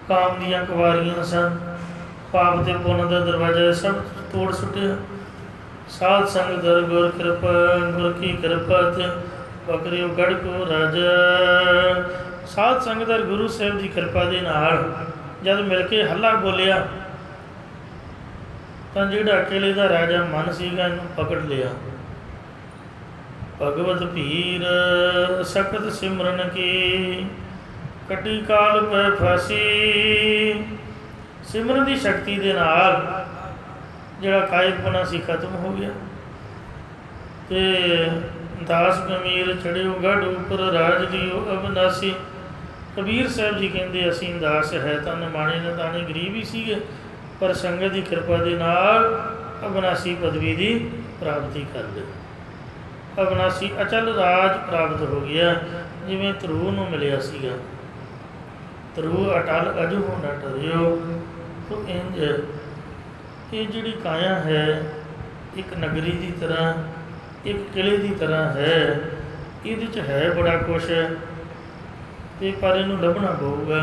ਕਾਮ ਦੀਆਂ ਕੁਵਾਰੀਆਂ ਸਨ, ਪਾਪ ਅਤੇ ਪੁੰਨ ਦਾ ਦਰਵਾਜ਼ਾ, ਸਭ ਤੋੜ ਸੁੱਟਿਆ। ਸਾਧ ਸੰਗ ਦਰ ਗੁਰ ਕਿਰਪਾ, ਗੁਰ ਕੀ ਕਿਰਪਾ ਤੇ ਬਕਰਿਓ ਗੜ ਕੋ ਰਾਜਾ। ਸਾਧ ਸੰਗਤ ਦਰ ਗੁਰੂ ਸਾਹਿਬ ਦੀ ਕਿਰਪਾ ਦੇ ਨਾਲ ਜਦ ਮਿਲ ਕੇ ਹੱਲਾ ਬੋਲਿਆ ਤਾਂ ਜਿਹੜਾ ਅਕੇਲੇ ਦਾ ਰਾਜਾ ਮਨ ਸੀਗਾ ਇਹਨੂੰ ਪਕੜ ਲਿਆ। ਭਗਵਤ ਭੀਰ ਸਖਤ ਸਿਮਰਨ ਕੀ ਕੱਟੀ ਕਾਲ ਪੈ ਫਾਸੀ। ਸਿਮਰਨ ਦੀ ਸ਼ਕਤੀ ਦੇ ਨਾਲ ਜਿਹੜਾ ਕਾਇਰਪਣਾ ਸੀ ਖਤਮ ਹੋ ਗਿਆ। ਅਤੇ ਦਾਸ ਗੰਭੀਰ ਚੜਿਓ ਗੜ ਉੱਪਰ ਰਾਜ ਦਿਓ ਅਬਨਾਸੀ। ਕਬੀਰ ਸਾਹਿਬ ਜੀ ਕਹਿੰਦੇ ਅਸੀਂ ਦਾਸ ਹੈ ਤਾਂ ਨਿਮਾਣੇ ਨੇ ਤਾਣੇ ਗਰੀਬ ਹੀ ਸੀਗੇ, ਪਰ ਸੰਗਤ ਦੀ ਕਿਰਪਾ ਦੇ ਨਾਲ ਅਬਨਾਸੀ ਪਦਵੀ ਦੀ ਪ੍ਰਾਪਤੀ ਕਰ ਲਈ। ਅਬਨਾਸੀ ਅਚਲ ਰਾਜ ਪ੍ਰਾਪਤ ਹੋ ਗਿਆ, ਜਿਵੇਂ ਧਰੂ ਨੂੰ ਮਿਲਿਆ ਸੀਗਾ। ਧਰੂ ਅਟਲ ਅਜੂ ਨਾ ਟਰਿਓ। तो इंज ये जिहड़ी काया है एक नगरी की तरह, एक किले की तरह है, ये है बड़ा कुछ तो पर इनू लभना पऊगा।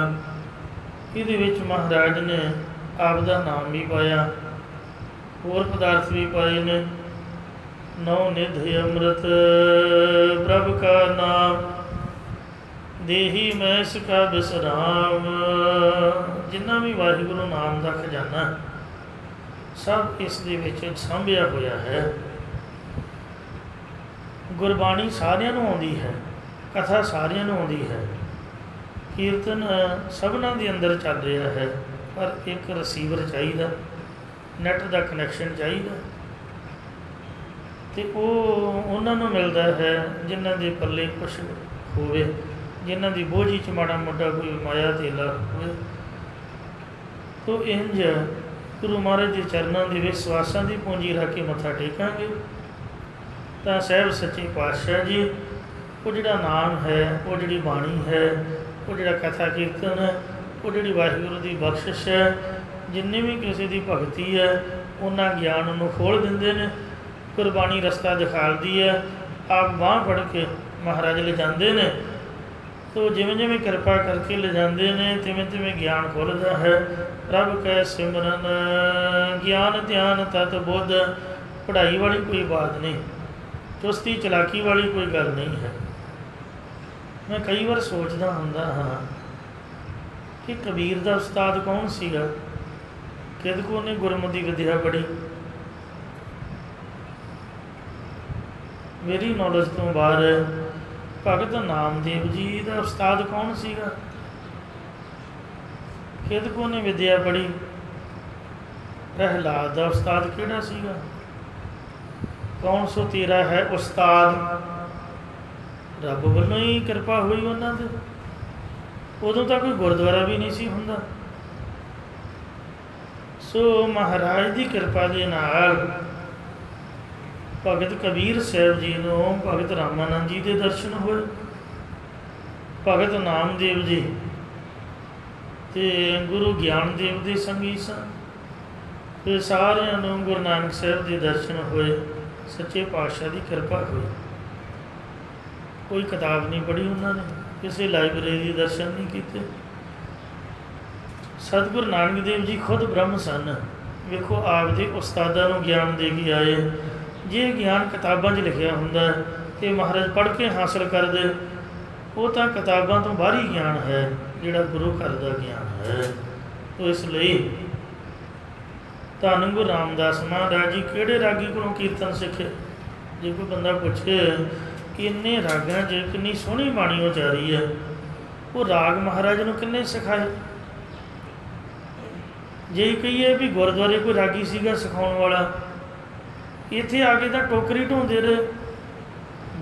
ये महाराज ने आपदा नाम भी पाया, होर पदार्थ भी पाए ने। नौ निध अमृत प्रभ का नाम, देही मैं इसका विश्राम। जिन्ना भी वाहिगुरु नाम का खजाना सब इस दे विच सांभिया होया है। गुरबाणी सारियां नूं आउंदी है, कथा सारियां नूं आउंदी है, कीर्तन सबना दे अंदर चल रहा है, पर एक रसीवर चाहिए, नैट का कनैक्शन चाहिए। तो उन्होंने मिलता है जिन्हों के पल्ले कुछ होवे, जिन्हों की बोझी च माड़ा मोटा कोई माया तेला हो। तो इंज गुरु महाराज के चरणों के विश्वासां की पूंजी रख के मत्था टेकांगे तो साहब सच्चे पातशाह जी वो जिहड़ा नाम है, वो जिहड़ी बाणी है, वो जिहड़ा कथा कीर्तन है, वो जिहड़ी वाहिगुरू की बख्शिश है, जिन्नी भी किसी की भगती है उन्ना ज्ञान उन्होंने खोल देंदे ने। गुरबाणी रस्ता दिखाती है, आप बाँह फड़ के महाराज ले जाते हैं। तो जिमें जिमें कृपा करके ले जाते हैं तिवें तिवें ज्ञान खुलता है। प्रभ कै सिमरन ज्ञान ध्यान तत बुद्ध, पढ़ाई वाली कोई बात नहीं, चुस्ती चलाकी वाली कोई गल नहीं है। मैं कई बार सोचता होंदा हाँ कि कबीर का उस्ताद कौन सीगा, किद को उन्हें गुरमति विद्या पढ़ी। मेरी नॉलेज तो बाहर भगत नामदेव जी का उस्ताद कौन सीगा, किद को उन्हें विद्या पढ़ी। प्रहलाद का उस्ताद किहड़ा सीगा, कौन सो तेरा है उस्ताद, रब वालों ही कृपा हुई उन्होंने। उदों तक कोई गुरुद्वारा भी नहीं सी हुंदा। सो महाराज की कृपा के नाल भगत कबीर साहब जी को भगत रामानंद जी के दर्शन हुए, भगत नामदेव जी ते गुरु ज्ञानदेव के संगी सन। फिर सारिਆਂ ਨੂੰ गुरु नानक साहब के दर्शन हुए, सच्चे पातशाह की कृपा हुई। कोई किताब नहीं पढ़ी उन्होंने, किसी लाइब्रेरी दर्शन नहीं किए। सतगुरु नानक देव जी खुद ब्रह्म सन। वेखो आपके उस्तादां नूं ज्ञान दे के आए। जे ज्ञान किताबों लिखिया हुंदा तो महाराज पढ़ के हासिल करते, वो तो किताबों तो बाहरी ज्ञान है, जिहड़ा गुरु घर का ज्ञान है। तो इसलिए धन गुरु रामदास महाराज जी किहड़े रागी कोलों कीर्तन सीखे। जे कोई बंदा पूछे कि इन्ने रागां च कितनी सोहनी बाणी उचारी है, वो राग महाराज नूं किन्ने सिखाए। जे कहीए भी गुरुद्वारे कोई रागी सीगा सिखाउण वाला, इत्थे आके तो टोकरी ढोंदे रहे।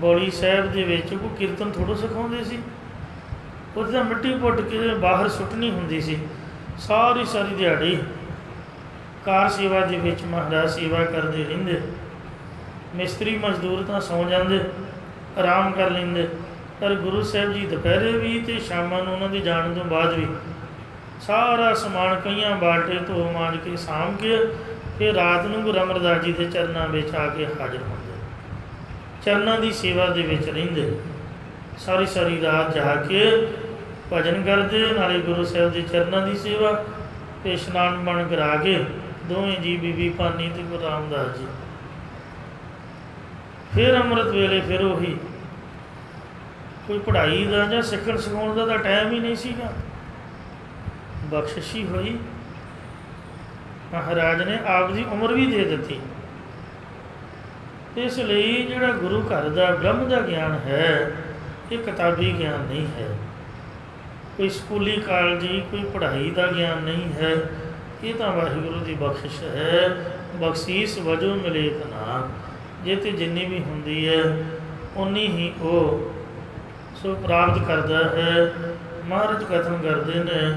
बौली साहब दे विच कोई कीर्तन थोड़ो सिखाउंदे सी, उत्थे तां मिट्टी पुट के बाहर सुੱਟਣੀ हुंदी सी। सारी सारी दिहाड़ी कार सेवा दे विच महाराज सेवा करते रहिंदे। मिस्त्री मजदूर तो सौ जाते, आराम कर लेंदे, पर गुरु साहब जी दोपहरे भी तो शामां नूं उन्हां दे जाण तो बाद भी सारा समान कईयां बाल्टे धो मांज के साम के फिर रात को गुरु अमरदास जी के चरणों में आके हाजिर होंगे, चरणों की सेवा के रहिंदे। सारी सारी रात जाके भजन करते, नाले गुरु साहब के चरणों की सेवा, तो इशनान बन करा के दोवें जी बीबी भानी तो गुरु रामदास जी फिर अमृत वेले फिर उही कोई पढ़ाई का या सीखण सिखाउण का टाइम ही नहीं सीगा। बख्शिश ही हुई, महाराज ने आपकी उम्र भी दे दी। इसलिए जिहड़ा गुरु घर का ब्रह्म का ज्ञान है ये किताबी ज्ञान नहीं है, कोई स्कूली कॉलेजी कोई पढ़ाई का ज्ञान नहीं है। ये तो वाहिगुरु की बख्शिश है, बख्शीस वजों मिले नाम। जे तो जिन्नी भी होंदी है उन्नी ही वो सो प्राप्त करता है। महाराज कथन करते हैं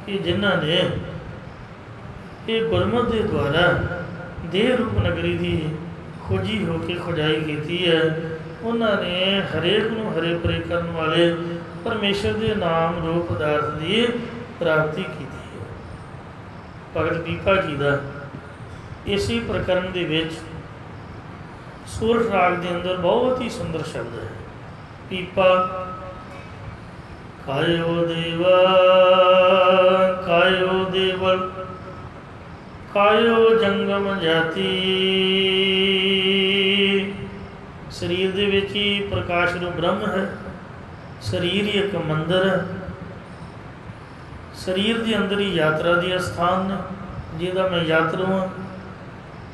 कि जिन्हों ने ये गुरमत के द्वारा देह रूप नगरी की खोजी होकर खुजाई की है, उन्होंने हरेक नूं हरे परे करने वाले परमेश्वर के नाम रूप पदार्थ की प्राप्ति की है। ਭਗਤ ਪੀਪਾ ਜੀ ਦਾ ਇਸੇ ਪ੍ਰਕਰਨ ਦੇ ਵਿੱਚ ਸੂਰਠ ਰਾਗ ਦੇ ਅੰਦਰ ਬਹੁਤ ਹੀ ਸੁੰਦਰ ਸ਼ਬਦ ਹੈ। ਪੀਪਾ ਕਾਇਓ ਦੇਵਾ ਕਾਇਓ ਦੇਵਲ ਕਾਇਓ ਜੰਗਮ ਜਾਤੀ। ਸਰੀਰ ਦੇ ਵਿੱਚ ਹੀ ਪ੍ਰਕਾਸ਼ ਰੂਪ ਬ੍ਰਹਮ ਹੈ। ਸਰੀਰ ਹੀ ਇੱਕ ਮੰਦਰ ਹੈ। ਸਰੀਰ ਦੇ ਅੰਦਰ ਹੀ ਯਾਤਰਾ ਦੀ ਅਸਥਾਨ ਨੇ, ਜਿਹਦਾ ਮੈਂ ਯਾਤਰੂ ਹਾਂ।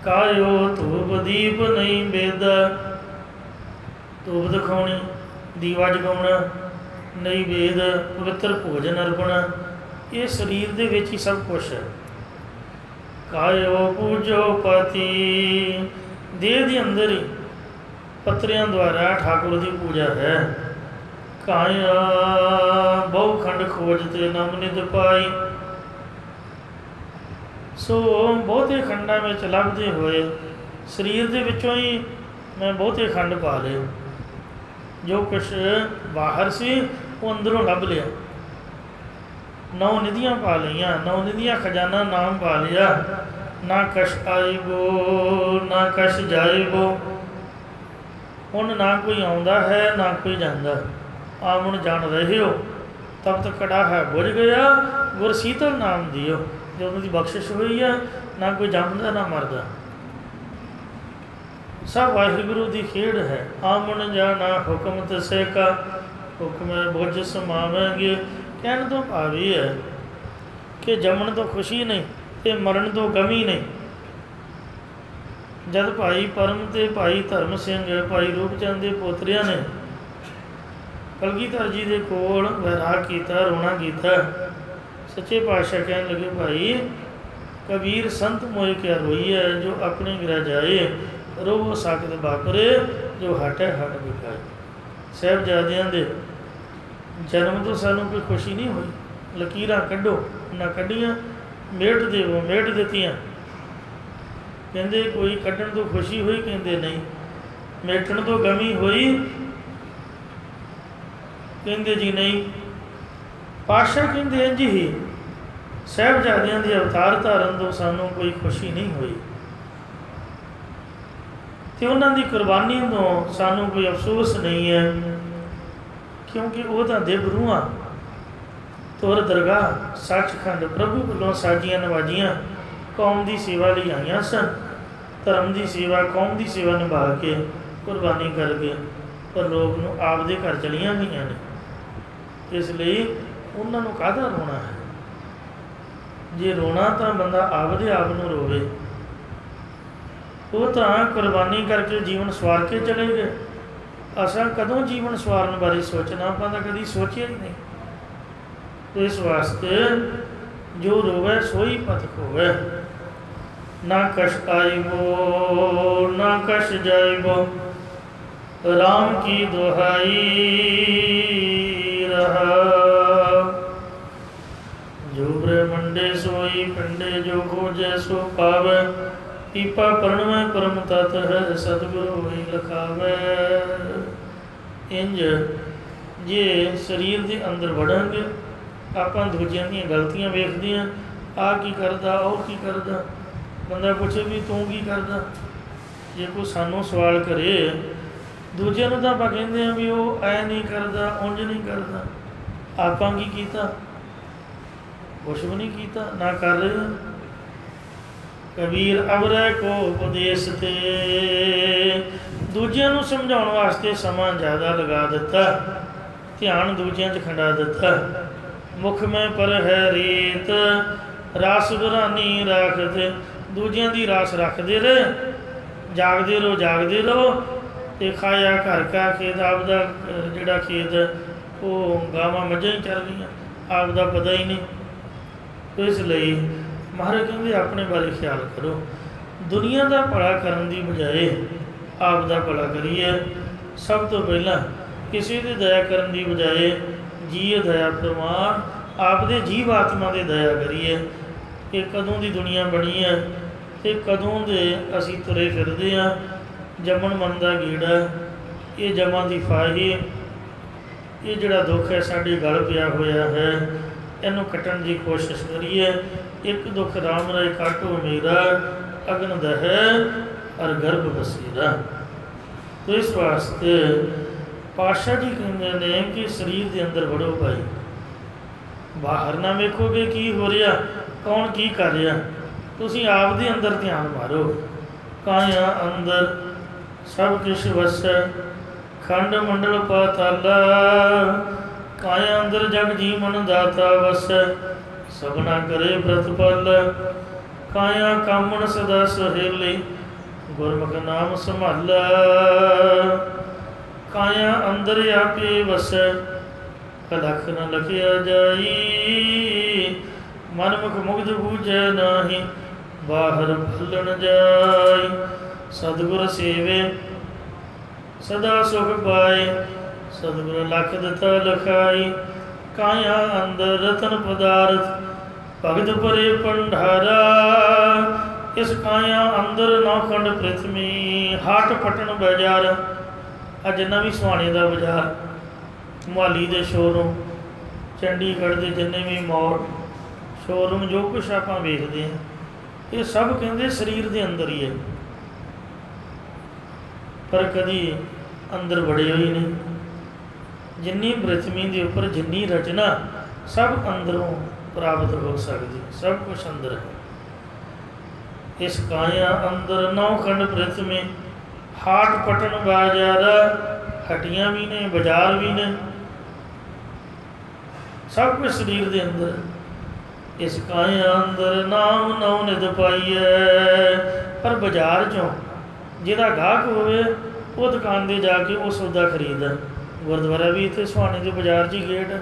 ਕਾਇਓ ਧੂਪ ਦੀਪ ਨਹੀਂ ਬੇਦਾ, ਧੂਪ ਦਿਖਾਉਣੀ, ਦੀਵਾ ਜਗਾਉਣਾ ਨਹੀਂ ਵੇਦ, ਪਵਿੱਤਰ ਭੋਜਨ ਅਰਪਣਾ, ਇਹ ਸਰੀਰ ਦੇ ਵਿੱਚ ਹੀ ਸਭ ਕੁਛ ਹੈ। ਕਾਇਓ ਪੂਜੋ ਪਤੀ, ਦੇਹ ਦੇ ਅੰਦਰ ਹੀ ਪੱਤਰਿਆਂ ਦੁਆਰਾ ਠਾਕੁਰ ਦੀ ਪੂਜਾ ਹੈ। ਕਾਇਆ ਬਹੁ ਖੰਡ ਖੋਜ ਤੇ ਨਮ ਨਿਧ ਪਾਈ। ਸੋ ਬਹੁਤੇ ਖੰਡਾਂ ਵਿੱਚ ਲੱਭਦੇ ਹੋਏ ਸਰੀਰ ਦੇ ਵਿੱਚੋਂ ਹੀ ਮੈਂ ਬਹੁਤੇ ਖੰਡ ਪਾ ਲਏ। ਜੋ ਕੁਛ ਬਾਹਰ ਸੀ ਉਹ ਅੰਦਰੋਂ ਲੱਭ ਲਿਆ। 9 ਨਿਧੀਆਂ ਪਾ ਲਈਆਂ, 9 ਨਿਧੀਆਂ ਖਜ਼ਾਨਾ ਨਾਮ ਪਾ ਲਿਆ। ਨਾ ਕਸ਼ ਆਈਬੋ ਨਾ ਕਸ਼ ਜਾਈਬੋ, ਹੁਣ ਨਾ ਕੋਈ ਆਉਂਦਾ ਹੈ ਨਾ ਕੋਈ ਜਾਂਦਾ। ਆਵਣ ਜਾਣ ਰਹੇ ਹੋ ਤਬ ਤੱਕ ਕੜਾ ਹੈ ਬੁਝ ਗਿਆ, ਗੁਰ ਸੀਤਲ ਨਾਮ ਦਿਓ। ਜੋ ਉਹਨਾਂ ਦੀ ਬਖਸ਼ਿਸ਼ ਹੋਈ ਹੈ, ਨਾ ਕੋਈ ਜੰਮਦਾ ਨਾ ਮਰਦਾ, ਸਭ ਵਾਹਿਗੁਰੂ ਦੀ ਖੇਡ ਹੈ। ਆਮਣ ਜਾਣਾ ਹੁਕਮ ਤਸੇ ਕਾ, ਹੁਕਮ ਬੁਝ ਸਮਾਵਾਂਗੇ। ਕਹਿਣ ਤੋਂ ਭਾਵ ਇਹ ਹੈ ਕਿ ਜੰਮਣ ਤੋਂ ਖੁਸ਼ੀ ਨਹੀਂ ਅਤੇ ਮਰਨ ਤੋਂ ਗਮੀ ਨਹੀਂ। ਜਦ ਭਾਈ ਪਰਮ ਅਤੇ ਭਾਈ ਧਰਮ ਸਿੰਘ ਭਾਈ ਰੂਪ ਚੰਦ ਦੇ ਪੋਤਰਿਆਂ ਨੇ ਕਲਗੀਧਰ ਜੀ ਦੇ ਕੋਲ ਵੈਰਾਗ ਕੀਤਾ, ਰੋਣਾ ਕੀਤਾ, ਸੱਚੇ ਪਾਤਸ਼ਾਹ ਕਹਿਣ ਲੱਗੇ ਭਾਈ ਕਬੀਰ ਸੰਤ ਮੋਏ ਕਿਆ ਰੋਈ ਹੈ, ਜੋ ਆਪਣੇ ਗ੍ਰਹਿ ਜਾਏ ਰੋਵੋ ਸਾਕਤ ਬਾਪਰੇ, ਜੋ ਹਟ ਹੈ ਹਟ ਵਿਖਾਏ। ਸਾਹਿਬਜ਼ਾਦਿਆਂ ਦੇ ਜਨਮ ਤੋਂ ਸਾਨੂੰ ਕੋਈ ਖੁਸ਼ੀ ਨਹੀਂ ਹੋਈ। ਲਕੀਰਾਂ ਕੱਢੋ ਨਾ ਕੱਢੀਆਂ, ਮੇਟ ਦੇਵੋ ਮੇਟ ਦਿੱਤੀਆਂ। ਕਹਿੰਦੇ ਕੋਈ ਕੱਢਣ ਤੋਂ ਖੁਸ਼ੀ ਹੋਈ, ਕਹਿੰਦੇ ਨਹੀਂ। ਮੇਟਣ ਤੋਂ ਗਮੀ ਹੋਈ, ਕਹਿੰਦੇ ਜੀ ਨਹੀਂ। ਪਾਤਸ਼ਾਹ ਕਹਿੰਦੇ ਇੰਝ ਹੀ ਸਾਹਿਬਜ਼ਾਦਿਆਂ ਦੇ ਅਵਤਾਰ ਧਾਰਨ ਤੋਂ ਸਾਨੂੰ ਕੋਈ ਖੁਸ਼ੀ ਨਹੀਂ ਹੋਈ ਅਤੇ ਉਹਨਾਂ ਦੀ ਕੁਰਬਾਨੀ ਤੋਂ ਸਾਨੂੰ ਕੋਈ ਅਫਸੋਸ ਨਹੀਂ ਹੈ, ਕਿਉਂਕਿ ਉਹ ਤਾਂ ਦਿਵ ਰੂਹਾਂ ਤੁਰ ਦਰਗਾਹ ਸੱਚਖੰਡ ਪ੍ਰਭੂ ਵੱਲੋਂ ਸਾਜੀਆਂ ਨਵਾਜੀਆਂ ਕੌਮ ਦੀ ਸੇਵਾ ਲਈ ਆਈਆਂ ਸਨ। ਧਰਮ ਦੀ ਸੇਵਾ, ਕੌਮ ਦੀ ਸੇਵਾ ਨਿਭਾ ਕੇ ਕੁਰਬਾਨੀ ਕਰਕੇ ਪਰ ਲੋਕ ਨੂੰ ਆਪਦੇ ਘਰ ਚਲੀਆਂ ਗਈਆਂ ਨੇ। ਇਸ ਲਈ ਉਹਨਾਂ ਨੂੰ ਕਾਹਦਾ ਰੋਣਾ ਹੈ? ਜੇ ਰੋਣਾ ਤਾਂ ਬੰਦਾ ਆਪਦੇ ਆਪ ਨੂੰ ਰੋਵੇ। ਉਹ ਤਾਂ ਕੁਰਬਾਨੀ ਕਰਕੇ ਜੀਵਨ ਸਵਾਰ ਕੇ ਚਲੇ ਗਏ। ਅਸਾਂ ਕਦੋਂ ਜੀਵਨ ਸਵਾਰਨ ਬਾਰੇ ਸੋਚਣਾ? ਆਪਾਂ ਤਾਂ ਕਦੀ ਸੋਚਿਆ ਹੀ ਨਹੀਂ। ਇਸ ਵਾਸਤੇ ਜੋ ਰੋਵੇ ਸੋਈ ਪਤ ਹੋਵੇ। ਨਾ ਕਸ਼ ਆਈਬੋ ਨਾ ਕਸ਼ ਜਾਈਬੋ, ਰਾਮ ਕੀ ਦੁਹਾਈ ਰਹਾ। ਜੋ ਬ੍ਰਹਮੰਡੇ ਸੋਈ ਪਿੰਡੇ, ਜੋ ਖੋਜੈ ਸੋ ਪਾਵੈ। ਪੀਪਾ ਪਰਣਵੈ ਪਰਮ ਤਤ ਹੈ, ਸਤਿਗੁਰੂ ਹੋਈ ਲਖਾਵੈ। ਇੰਝ ਜੇ ਸਰੀਰ ਦੇ ਅੰਦਰ ਵੜਾਂਗੇ, ਆਪਾਂ ਦੂਜਿਆਂ ਦੀਆਂ ਗਲਤੀਆਂ ਵੇਖਦੇ ਹਾਂ। ਆਹ ਕੀ ਕਰਦਾ, ਉਹ ਕੀ ਕਰਦਾ। ਬੰਦਾ ਪੁੱਛੇ ਵੀ ਤੂੰ ਕੀ ਕਰਦਾ। ਜੇ ਕੋਈ ਸਾਨੂੰ ਸਵਾਲ ਕਰੇ, ਦੂਜਿਆਂ ਨੂੰ ਤਾਂ ਆਪਾਂ ਕਹਿੰਦੇ ਹਾਂ ਵੀ ਉਹ ਐ ਨਹੀਂ ਕਰਦਾ, ਉਂਝ ਨਹੀਂ ਕਰਦਾ। ਆਪਾਂ ਕੀ ਕੀਤਾ? ਕੁਛ ਵੀ ਨਹੀਂ ਕੀਤਾ, ਨਾ ਕਰ ਰਹੇ ਹਾਂ। ਕਬੀਰ ਅਵਰੈ ਕੋ ਉਪਦੇਸ਼ ਤੇ, ਦੂਜਿਆਂ ਨੂੰ ਸਮਝਾਉਣ ਵਾਸਤੇ ਸਮਾਂ ਜ਼ਿਆਦਾ ਲਗਾ ਦਿੱਤਾ, ਧਿਆਨ ਦੂਜਿਆਂ 'ਚ ਖੰਡਾ ਦਿੱਤਾ। ਮੁਖ ਮੈਂ ਪਰ ਹੈ ਰੀਤ, ਰਸ ਬਰਾਨੀ ਰਾਖਤ। ਦੂਜਿਆਂ ਦੀ ਰਾਸ ਰੱਖਦੇ ਰਹੇ, ਜਾਗਦੇ ਰਹੋ ਜਾਗਦੇ ਰਹੋ। ਅਤੇ ਖਾਇਆ ਘਰ ਕਾ ਖੇਤ, ਆਪਦਾ ਜਿਹੜਾ ਖੇਤ ਉਹ ਗਾਵਾਂ ਮੱਝਾਂ ਹੀ ਚਰ ਗਈਆਂ, ਆਪਦਾ ਪਤਾ ਹੀ ਨਹੀਂ। ਇਸ ਲਈ ਮਹਾਰਾਜ ਕਹਿੰਦੇ ਆਪਣੇ ਬਾਰੇ ਖਿਆਲ ਕਰੋ। ਦੁਨੀਆ ਦਾ ਭਲਾ ਕਰਨ ਦੀ ਬਜਾਏ ਆਪ ਦਾ ਭਲਾ ਕਰੀਏ। ਸਭ ਤੋਂ ਪਹਿਲਾਂ ਕਿਸੇ ਦੇ ਦਇਆ ਕਰਨ ਦੀ ਬਜਾਏ ਜੀਅ ਦਇਆ ਪ੍ਰਵਾਨ, ਆਪਦੇ ਜੀਵ ਆਤਮਾ ਦੇ ਦਇਆ ਕਰੀਏ। ਇਹ ਕਦੋਂ ਦੀ ਦੁਨੀਆ ਬਣੀ ਹੈ ਅਤੇ ਕਦੋਂ ਦੇ ਅਸੀਂ ਤੁਰੇ ਫਿਰਦੇ ਹਾਂ। ਜੰਮਣ ਮਨ ਦਾ ਗੀੜਾ, ਇਹ ਜਮਾਂ ਦੀ ਫਾਹੀ, ਇਹ ਜਿਹੜਾ ਦੁੱਖ ਹੈ ਸਾਡੇ ਗਲ ਪਿਆ ਹੋਇਆ ਹੈ, ਇਹਨੂੰ ਕੱਟਣ ਦੀ ਕੋਸ਼ਿਸ਼ ਕਰੀਏ। एक दुख राम राय काटो मेरा, अग्न दह और गर्भ बसेरा। तो इस वास्ते पातशाह जी कहते हैं कि शरीर के अंदर वड़ो भाई, बाहर ना वेखोगे की हो रहा, कौन की कर रहा, तुसीं आप दे अंदर ध्यान मारो। काया अंदर सब किश वसै, खंड मंडल पाताला, काया अंदर जग जीवन दाता वसै, सबना करे प्रतिपल, काया कामन सदा सहेली, गुरमुख नाम संभाला, काया अंदर आपे वसै, कलख न लखिया जाई, मनमुख मुग्ध बूझै नाही, बाहर भलन जाई, सतगुर सेवे सदा सुख पाए, सतगुर लख दता लखाई, काया अंदर रतन पदार्थ, भगत परे भंडारा, इस काया अंदर नौखंड पृथ्वी, हाट पटन बाजार, अज नवी सुहाने का बाजार, मोहाली के शोरूम, चंडीगढ़ के जिन्ने भी मॉल शोरूम जो कुछ आप वेखते हैं, ये सब कहते शरीर के अंदर ही है, पर कभी अंदर बड़े हुए नहीं। जिन्नी पृथ्वी के उपर जिन्नी रचना सब अंदरों प्राप्त हो सकती, सब कुछ अंदर है। इस काया अंदर नौखंड पृथ्वी, हाट पटन बाजारा, हट्टियां भी ने, बाजार भी ने, सब कुछ शरीर के अंदर। इस काया अंदर नाम नौ निध पाइए, पर बाजार चों जिहदा गाहक होवे वो दुकान दे जाके वो सौदा खरीद। गुरुद्वारा भी इतने सुहाने के बाजार च गेट,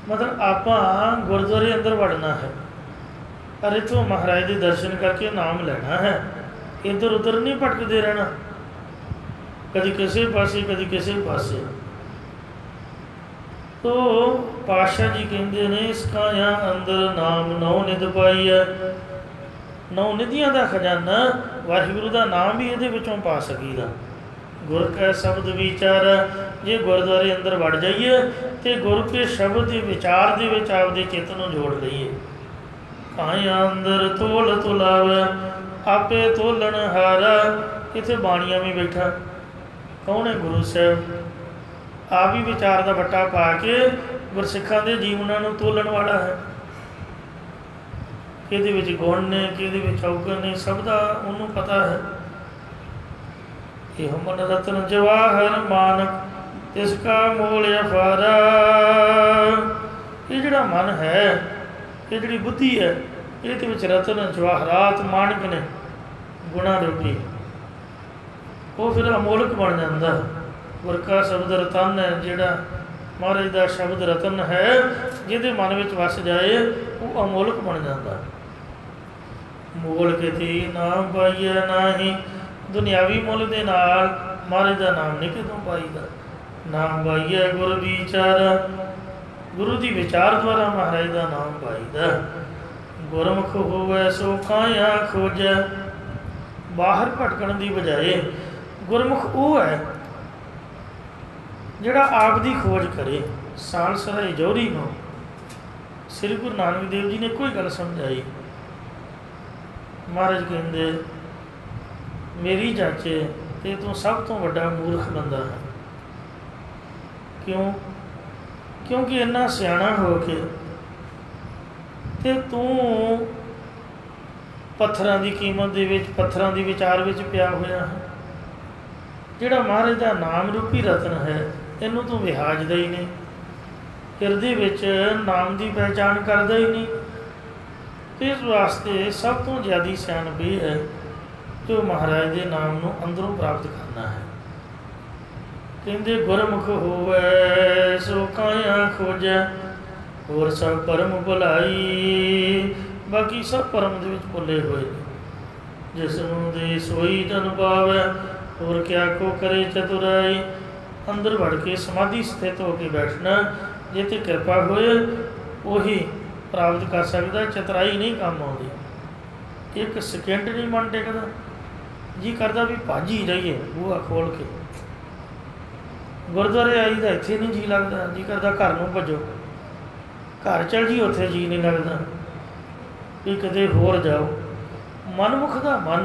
मतलब आपां गुरुद्वारे अंदर वड़ना है और इतों महाराज के दर्शन करके नाम लेना है, इधर उधर नहीं भटकते रहना, कभी किसी पासे कभी किसी पासे। तो पातशाह जी कहते ने इस काया अंदर नाम नौ निध पाई है, नौ निधियां का खजाना वाहिगुरु का नाम भी ये पा सकीदा। गुर का शब्द विचार, जे गुरुद्वारे अंदर वड़ जाइए तो गुरु के शब्द के विचार के आपके चित्त को जोड़ लीए। काया अंदर तोल तुलावे, आपे तोलन हारा, इतने बाणिया में बैठा कौन है? गुरु साहब आप ही विचार का बट्टा पा के गुरसिखा के जीवनों को तोलन वाला है। कि गुण ने कि औगण ने सब का उन्होंने पता है। यह मन रतन जवाहर मानक इसका मोल अफारा। ये जोड़ा मन है, ये जी बुद्धि है, ये रतन जवाहरात मानक ने गुणा रूपी, वो फिर अमोलक बन जाता। गुर का शब्द रतन है, जोड़ा महाराज का शब्द रतन है, जिहदे मन में वस जाए वो अमोलक बन जाता। मोल किते नाम पाइए नाही, दुनियावी मुल दे नाल महाराज का नाम नहीं कितों पाईदा। नाम पाइए गुर विचारा, गुरु की विचार द्वारा महाराज का नाम पाईदा। गुरमुख होवे सो काया खोजै, बाहर भटकण की बजाए गुरमुख वो है जिहड़ा आप की खोज करे। सालसराय जौहरी को श्री गुरु नानक देव जी ने कोई गल समझाई। महाराज कहते मेरी जाचे ते तू सब तो वड्डा मूर्ख बंदा है। क्यों? क्योंकि इन्ना सियाणा हो के ते तू पत्थरां की कीमत दे विच, पत्थरां की विचार विच पिया होया है। जिहड़ा महाराज का नाम रूपी रतन है, इनू तू विहाजदा ही नहीं, हिरदे विच नाम की पहचान करदा ही नहीं। तो इस वास्ते सब तो ज़्यादा सियाणप यह है जो महाराज के नाम को अंदरों प्राप्त करना है। कहते गुरमुख होवे सो काया खोजै, और सब परम भुलाई। बाकी सब परम दे विच भुले हुए, जिसनों दे सोई जन पावै, और क्या को करे चतुराई। अंदर वड़ के समाधि स्थित होकर बैठना, जे ते कृपा होए वही प्राप्त कर सकता। चतुराई नहीं काम आती। एक सेकेंड नहीं मन टेकदा, जी करता भी भज ही रहिए बूहा खोल के। गुरुद्वारे आई तो इत्थे नहीं जी लगता, जी करता घर नूं भजो। घर चल जी उत्थे जी नहीं लगता भी किते होर जाओ। मनमुख का मन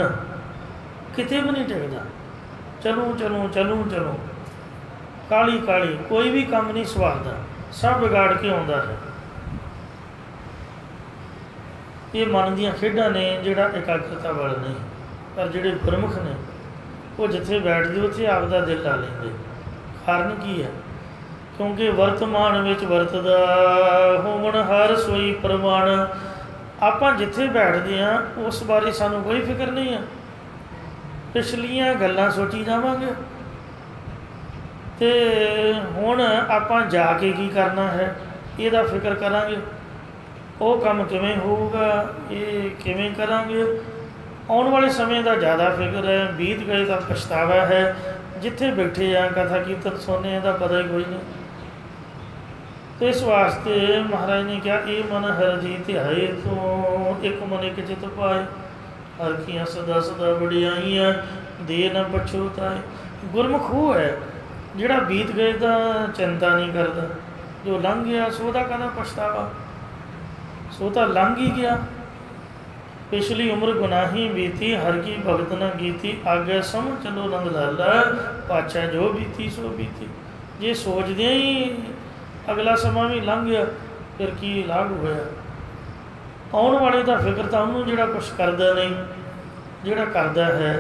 किते भी नहीं टिकता, चलूँ चलूँ चलूँ चलूँ, काली काली, कोई भी काम नहीं सवारता, सब बिगाड़ के आउंदा है। ये मन दियां खेडां ने जिहड़ा एकाग्रता वाल नहीं। पर जिहड़े गुरमुख ने वो जिथे बैठते उत्थे आपदा दिल ला लेंदे। कारण की है? क्योंकि वर्तमान विच वरतदा होवण हर सोई प्रमाण। आपां जिथे बैठते हैं उस बारे सानू कोई फिक्र नहीं है, पिछलियां गल्लां सोची जावांगे ते हुण आपां जाके की करना है इहदा फिक्र करांगे, वो काम किवें होऊगा, ये किवें करांगे। आने वाले समय का ज़्यादा फिक्र है, बीत गए का पछतावा है। जिथे बैठे आ कथा कीर्तन सुनने का पता ही कोई नहीं। तो इस वास्ते महाराज ने कहा ये मन हर जी ध्याए तो एक मन एक चित पाए, हर कियां सदा सदा बड़ियाइयां दे न पछोताए। गुरमुख वो है जिहड़ा बीत गए का चिंता नहीं करता, जो लंघ गया सो दा कहना पछतावा, सो तो लंघ ही गया। पिछली उम्र गुनाही बीती हर की भगत न कीती, आगे सम चलो नंद लाला पाछा जो बीती सो बीती। जे सोचदे ही अगला समा भी लंघ गया फिर की लाभ होया। आने वाले का फिक्र तो उन्होंने जिहड़ा कुछ करता नहीं, जिहड़ा करता है